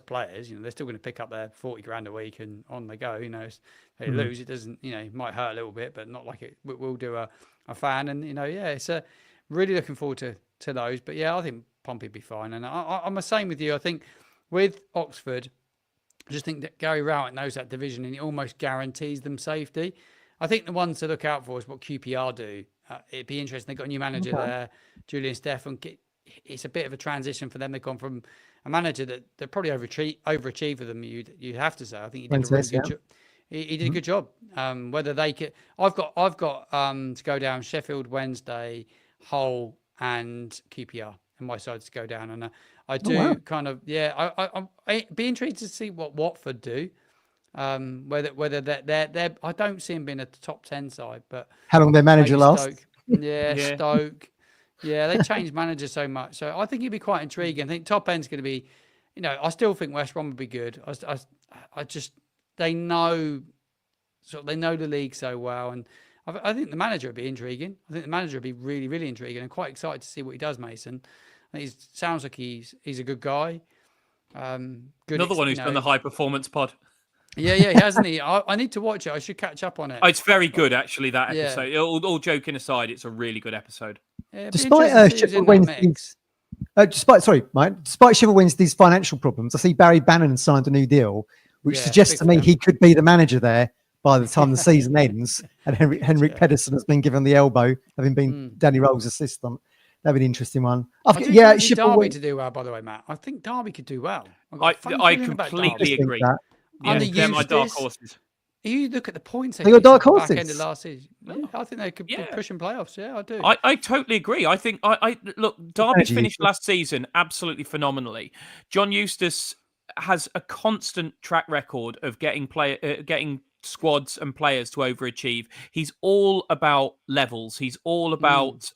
players. They're still going to pick up their 40 grand a week and on they go. If they lose, it doesn't. It might hurt a little bit, but not like it will do a fan. And it's really looking forward to those. But I think Pompey will be fine. And I'm the same with you. I think with Oxford, I just think that Gary Rowett knows that division, and he almost guarantees them safety. I think the ones to look out for is what QPR do. It'd be interesting. They've got a new manager there, Julian Stefan. it's a bit of a transition for them. They've gone from a manager that they're probably overachieved for them. You have to say. I think he did a really good job. He did a good job. Whether they could, I've got to go down Sheffield Wednesday, Hull, and QPR, and my side to go down. And I do kind of I'd be intrigued to see what Watford do. Whether they're I don't see them being a top 10 side, but how long their manager lasts? Stoke. Yeah, they changed managers so much. So I think it'd be quite intriguing. I think top end's going to be, I still think West Brom would be good. I just, they know the league so well. And I think the manager would be intriguing. I think the manager would be really, really intriguing. I'm quite excited to see what he does, Mason. He sounds like he's a good guy. Another one who's done the high performance pod. Yeah, hasn't he? I need to watch it. I should catch up on it. Oh, it's very good, actually, that episode. Yeah. All joking aside, it's a really good episode. Yeah, despite Sheffield Wednesday's, despite Sheffield Wednesday's financial problems, I see Barry Bannon signed a new deal, which suggests to me he could be the manager there by the time the season ends. And Henrik Pedersen has been given the elbow, having been Danny Rowe's assistant. That'd be an interesting one. Derby to do well, by the way, Matt. I think Derby could do well. I completely agree. Yeah, they're my dark horses. You look at the points they got dark horses. Back end of last season. Yeah, I think they could be pushing playoffs. Yeah, I do. I totally agree. I think look, Derby finished last season absolutely phenomenally. John Eustace has a constant track record of getting squads and players to overachieve. He's all about levels. He's all about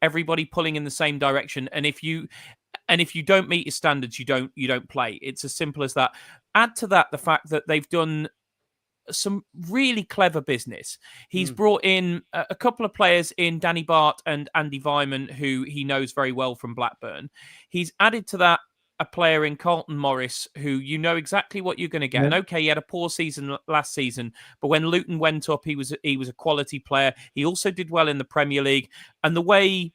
everybody pulling in the same direction. And if you don't meet your standards, you don't play. It's as simple as that. Add to that the fact that they've done some really clever business. He's brought in a couple of players in Danny Bart and Andy Vyman, who he knows very well from Blackburn. He's added to that a player in Carlton Morris, who you know exactly what you're going to get. And okay, he had a poor season last season, but when Luton went up, he was a quality player. He also did well in the Premier League. And the way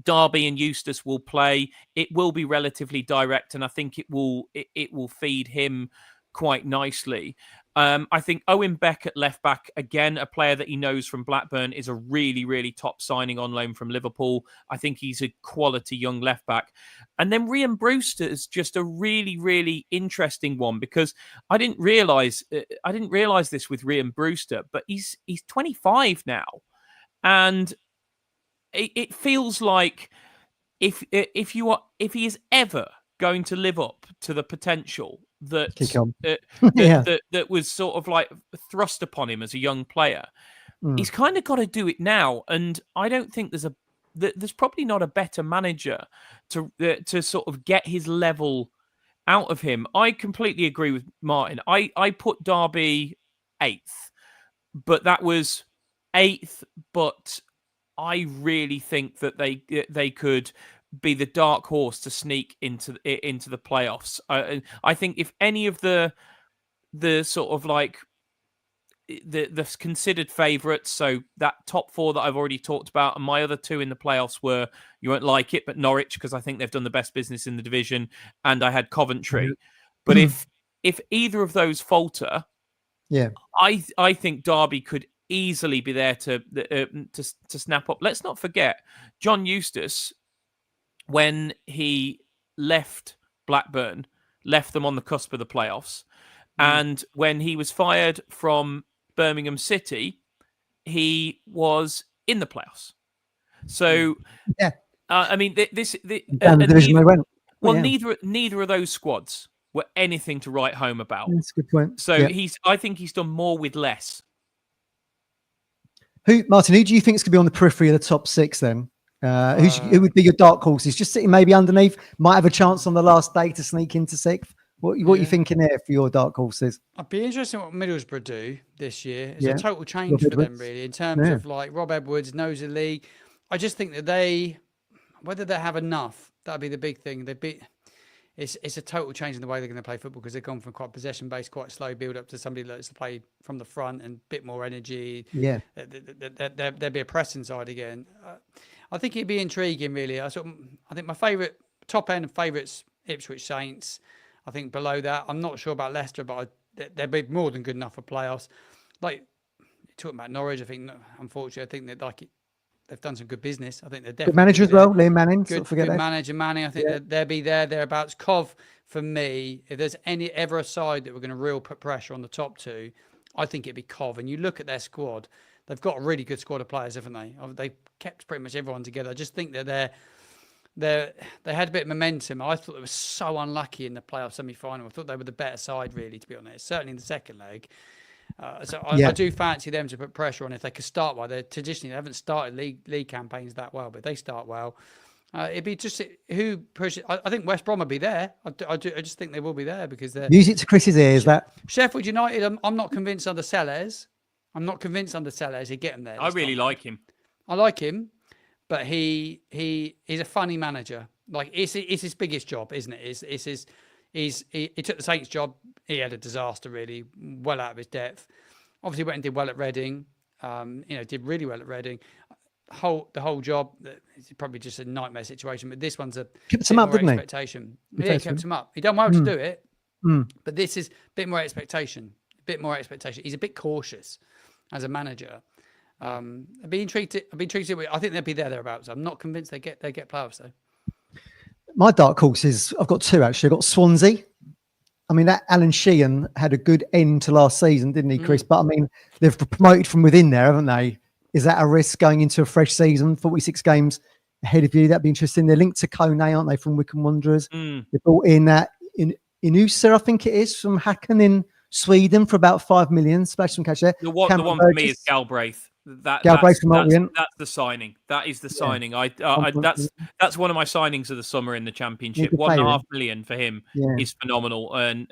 Derby and Eustace will play, it will be relatively direct, and I think it will feed him quite nicely. I think Owen Beck at left back, again, a player that he knows from Blackburn, is a really, really top signing on loan from Liverpool. I think he's a quality young left back. And then Rhian Brewster is just a really, really interesting one, because I didn't realise this with Rhian Brewster, but he's 25 now, and it feels like if he is ever going to live up to the potential that that was sort of like thrust upon him as a young player, he's kind of got to do it now. And I don't think there's probably not a better manager to sort of get his level out of him. I completely agree with Martin. I put Derby 8th, but that was 8th, but I really think that they could be the dark horse to sneak into the playoffs. I think if any of the sort of like the considered favourites, so that top 4 that I've already talked about, and my other 2 in the playoffs were, you won't like it, but Norwich, because I think they've done the best business in the division, and I had Coventry. But if either of those falter, I think Derby could easily be there to snap up. Let's not forget, John Eustace, when he left Blackburn, left them on the cusp of the playoffs. And when he was fired from Birmingham City, he was in the playoffs. So, I mean, neither of those squads were anything to write home about. That's a good point. So I think he's done more with less. Martin, who do you think is going to be on the periphery of the top 6 then? Who would be your dark horses? Just sitting maybe underneath, might have a chance on the last day to sneak into 6th. What are you thinking there for your dark horses? I'd be interested in what Middlesbrough do this year. It's a total change for them, really, in terms of like Rob Edwards knows the league. I just think that whether they have enough, that'd be the big thing. It's a total change in the way they're going to play football, because they've gone from quite possession-based, quite slow build-up, to somebody that likes to play from the front and a bit more energy. Yeah. There'd be a pressing side again. I think it'd be intriguing, really. I think my favourite, top end favourites, Ipswich Saints. I think below that, I'm not sure about Leicester, but they'd be more than good enough for playoffs. Like, talking about Norwich, I think, unfortunately, I think that they've done some good business. I think they're Good definitely manager as well, Liam Manning. Good, forget good that. manager Manning. I think they'll be thereabouts. Cov, for me, if there's ever a side that we're going to real put pressure on the top two, I think it'd be Cov. And you look at their squad, they've got a really good squad of players, haven't they? They've kept pretty much everyone together. I just think that they had a bit of momentum. I thought they were so unlucky in the playoff semi-final. I thought they were the better side, really, to be honest. Certainly in the second leg. I do fancy them to put pressure on if they could start well. They haven't started league campaigns that well, but if they start well. It'd be just who pushes. I think West Brom will be there. I just think they will be there because they're music to Chris's ears. That Sheffield United. I'm not convinced under Sellers. He'd get them there. I really like him. I like him, but he's a funny manager. Like it's his biggest job, isn't it? He took the Saints job. He had a disaster, really, well out of his depth. Obviously, went and did well at Reading. Did really well at Reading. The whole job, it's probably just a nightmare situation. But this one's a kept him up, didn't he? Expectation. Yeah, kept him up. He done well to do it, but this is a bit more expectation. He's a bit cautious as a manager. I'd be intrigued. I think they'll be thereabouts. I'm not convinced they get playoffs though. My dark horse is, I've got two actually. I've got Swansea. I mean, that Alan Sheehan had a good end to last season, didn't he, Chris? But I mean, they've promoted from within there, haven't they? Is that a risk going into a fresh season? 46 games ahead of you. That'd be interesting. They're linked to Kone, aren't they, from Wycombe Wanderers? They brought in that in Inusa, I think it is, from Häcken in Sweden for about 5 million. Splash some cash there. The one for me is Galbraith. That's the signing. That is the signing. That's one of my signings of the summer in the Championship. 1.5 million for him is phenomenal, and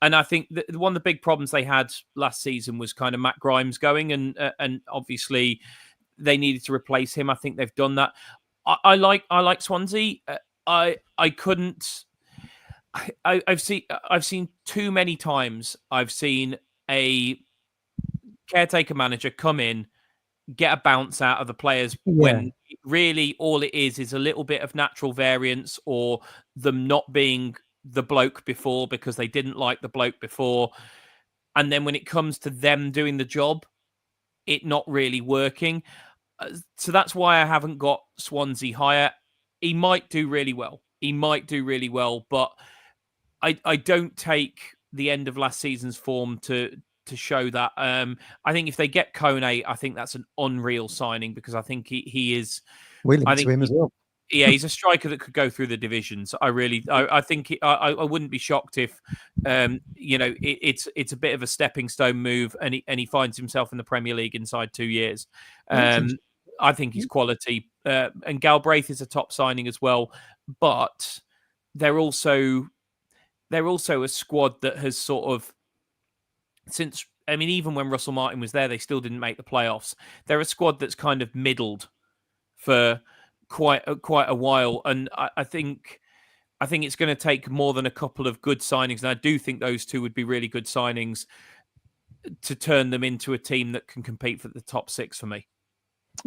I think one of the big problems they had last season was kind of Matt Grimes going, and obviously they needed to replace him. I think they've done that. I like Swansea. I've seen too many times. I've seen a caretaker manager come in, get a bounce out of the players when really all it is a little bit of natural variance or them not being the bloke before because they didn't like the bloke before. And then when it comes to them doing the job, it not really working. So that's why I haven't got Swansea higher. He might do really well. But I don't take the end of last season's form to show that. I think if they get Kone, I think that's an unreal signing because I think he is willing to him as well. Yeah, he's a striker that could go through the divisions. I think I wouldn't be shocked if it's a bit of a stepping stone move and he finds himself in the Premier League inside 2 years. I think he's quality, and Galbraith is a top signing as well. But they're also a squad that has sort of even when Russell Martin was there, they still didn't make the playoffs. They're a squad that's kind of middled for quite a while, and I think it's going to take more than a couple of good signings. And I do think those two would be really good signings to turn them into a team that can compete for the top six for me.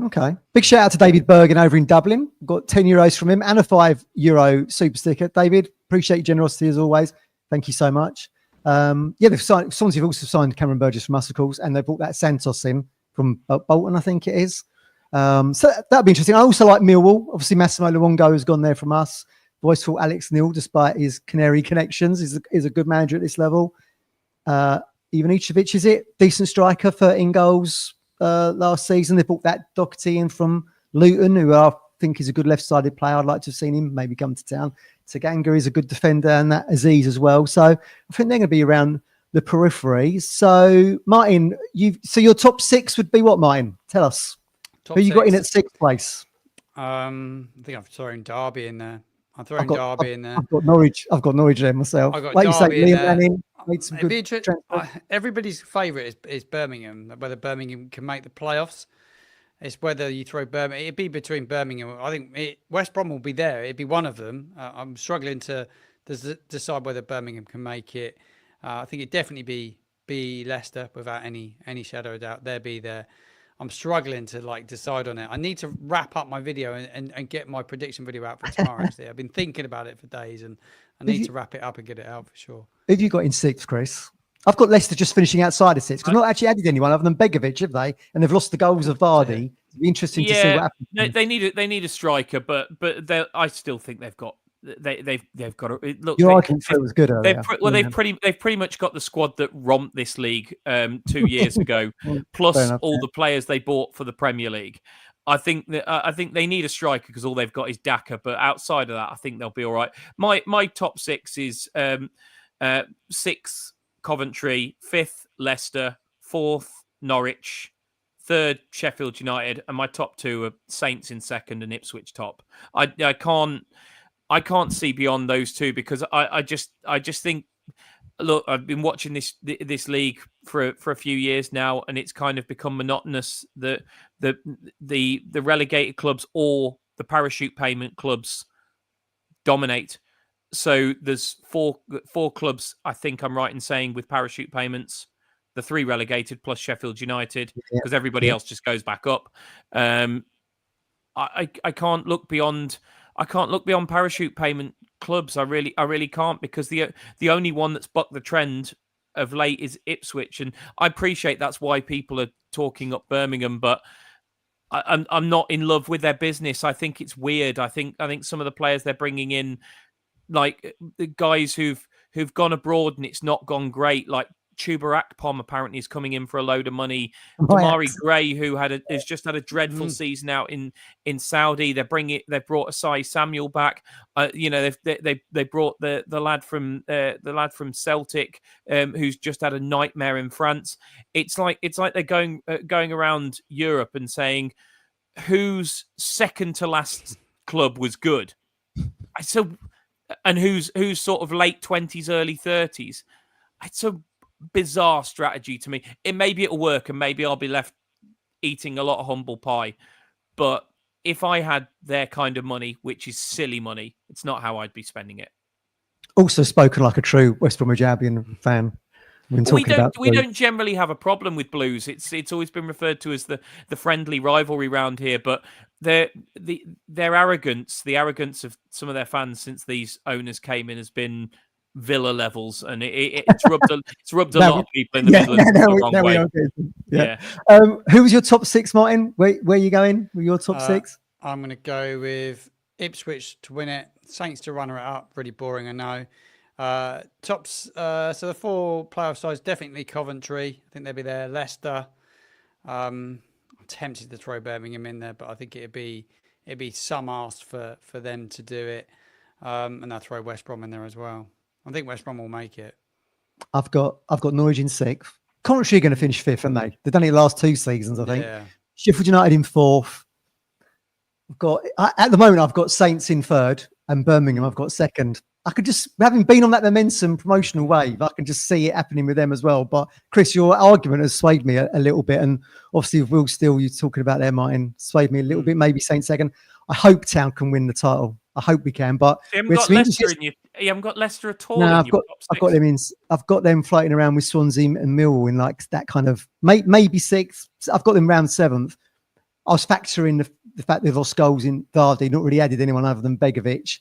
Okay. Big shout out to David Bergen over in Dublin. Got €10 from him and a €5 super sticker. David, appreciate your generosity as always. Thank you so much. Swansea have also signed Cameron Burgess from us, of course, and they brought that Santos in from Bolton, I think it is. So that'd be interesting. I also like Millwall. Obviously, Massimo Luongo has gone there from us. Voiceful Alex Neil, despite his Canary connections, is a good manager at this level. Ivanišević, is it? Decent striker, 13 goals last season. They brought that Doherty in from Luton, who I think is a good left-sided player. I'd like to have seen him maybe come to town. Taganga is a good defender, and that Aziz as well. So I think they're going to be around the periphery. So Martin, your top six would be what, Martin? Tell us. Who you got in at sixth place? I think I've thrown Derby in there. I've got Norwich there myself. I've got like Derby you say, in Liam there. Manning made some good everybody's favourite is Birmingham. Whether Birmingham can make the playoffs, it's whether you throw Birmingham. It'd be between Birmingham. I think West Brom will be there. It'd be one of them. I'm struggling to decide whether Birmingham can make it. I think it'd definitely be Leicester without any shadow of doubt. They'll be there. I'm struggling to decide on it. I need to wrap up my video and get my prediction video out for tomorrow. Actually, I've been thinking about it for days, and I need to wrap it up and get it out for sure. Who have you got in sixth, Chris? I've got Leicester just finishing outside of sixth because not actually added anyone other than Begovic, have they? And they've lost the goals of Vardy. It'll be interesting to see what happens. They need a striker, but I still think they've got to look. Your argument for it was good earlier. They've pretty much got the squad that romped this league 2 years ago, plus all the players they bought for the Premier League. I think they need a striker because all they've got is Daka. But outside of that, I think they'll be all right. My top six is 6th Coventry, 5th Leicester, 4th Norwich, 3rd Sheffield United, and my top 2 are Saints in 2nd and Ipswich top. I can't see beyond those 2 because I just think. Look, I've been watching this league for a few years now, and it's kind of become monotonous that the relegated clubs or the parachute payment clubs dominate. So there's four clubs, I think I'm right in saying, with parachute payments, the 3 relegated plus Sheffield United, because everybody else just goes back up. I can't look beyond parachute payment clubs. I really can't, because the only one that's bucked the trend of late is Ipswich, and I appreciate that's why people are talking up Birmingham, but I'm not in love with their business. I think it's weird. I think some of the players they're bringing in, like the guys who've gone abroad and it's not gone great, like Chuba Akpom apparently is coming in for a load of money. Damari Gray, who has just had a dreadful season out in Saudi. They brought Asai Samuel back. They brought the lad from Celtic, who's just had a nightmare in France. It's like they're going around Europe and saying whose second to last club was good. And who's sort of late 20s, early 30s. It's a bizarre strategy to me. Maybe it'll work, and maybe I'll be left eating a lot of humble pie. But if I had their kind of money, which is silly money, it's not how I'd be spending it. Also spoken like a true West Bromwich Albion fan. We don't generally have a problem with Blues. It's always been referred to as the friendly rivalry round here, but their arrogance, the arrogance of some of their fans since these owners came in, has been Villa levels, and it's rubbed a lot of people in the Midlands the wrong way. Who was your top 6, Martin? Where are you going with your top 6? I'm going to go with Ipswich to win it, Saints to runner it up. Really boring, I know. Tops. So the 4 playoff sides, definitely Coventry. I think they'll be there. Leicester. I'm tempted to throw Birmingham in there, but I think it'd be some ask for them to do it. And I'll throw West Brom in there as well. I think West Brom will make it. I've got Norwich in 6th. Coventry are going to finish 5th, haven't they? They've done it the last 2 seasons, I think. Yeah. Sheffield United in 4th. At the moment, I've got Saints in 3rd, and Birmingham I've got 2nd. I could just, having been on that momentum promotional wave, I can just see it happening with them as well. But Chris, your argument has swayed me a little bit, and obviously with Will Steele, you're talking about there, Martin, swayed me a little bit. Maybe Saints 2nd. I hope Town can win the title. I hope we can, but you haven't got Leicester at all. No, I've got them in. I've got them floating around with Swansea and Millwall in like that kind of maybe 6th. I've got them round 7th. I was factoring the fact they've lost goals in Vardy, not really added anyone other than Begovic.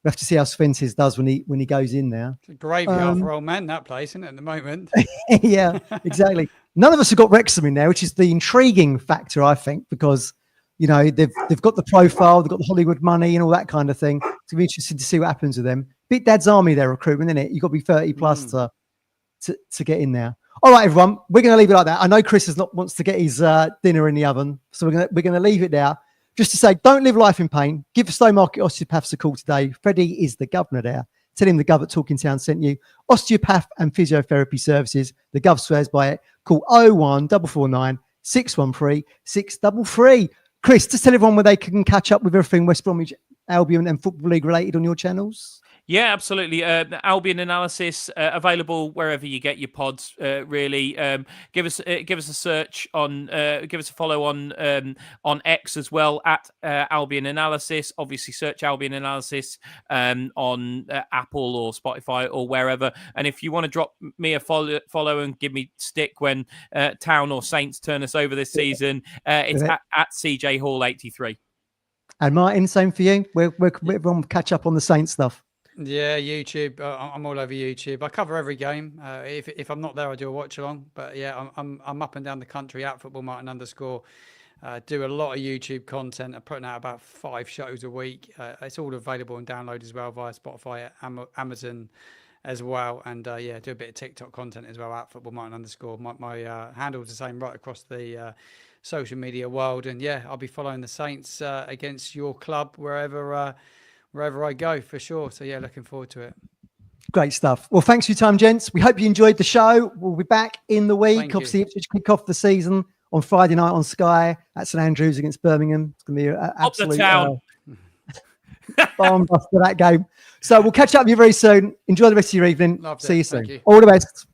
We have to see how Sventes does when he goes in there. It's a graveyard for old men, that place, isn't it, at the moment? Yeah, exactly. None of us have got Wrexham in there, which is the intriguing factor, I think, because they've got the profile, they've got the Hollywood money and all that kind of thing. It's going to be interesting to see what happens with them. Bit Dad's Army, their recruitment, isn't it? You've got to be 30 plus to get in there. All right, everyone, we're going to leave it like that. I know Chris wants to get his dinner in the oven, so we're going to leave it there. Just to say, don't live life in pain. Give Stowmarket Osteopaths a call today. Freddie is the governor there. Tell him the Gov at Talking Town sent you. Osteopath and physiotherapy services. The Gov swears by it. Call 01449 613 633. Chris, just tell everyone where they can catch up with everything West Bromwich Albion and Football League related on your channels. Yeah, absolutely. Albion analysis available wherever you get your pods. Really, give us a search on, give us a follow on X as well at Albion Analysis. Obviously, search Albion Analysis on Apple or Spotify or wherever. And if you want to drop me a follow and give me stick when Town or Saints turn us over this season, it's at CJ Hall 83. And Martin, same for you. Where can everyone catch up on the Saints stuff? Yeah, YouTube. I'm all over YouTube. I cover every game. If I'm not there, I do a watch along. But yeah, I'm up and down the country at football Martin _ Do a lot of YouTube content. I'm putting out about 5 shows a week. It's all available and download as well via Spotify, Amazon as well. And do a bit of TikTok content as well at @footballmartin_. My handle's the same right across the social media world. And I'll be following the Saints against your club wherever I go for sure. So looking forward to it. Great stuff. Well, thanks for your time, gents. We hope you enjoyed the show. We'll be back in the week. Thank you. Obviously, Ipswich kick off the season on Friday night on Sky at St Andrews against Birmingham. It's going to be an absolute bomb bust for that game. So we'll catch up with you very soon. Enjoy the rest of your evening. Loved See it. you soon. Thank you. All the best.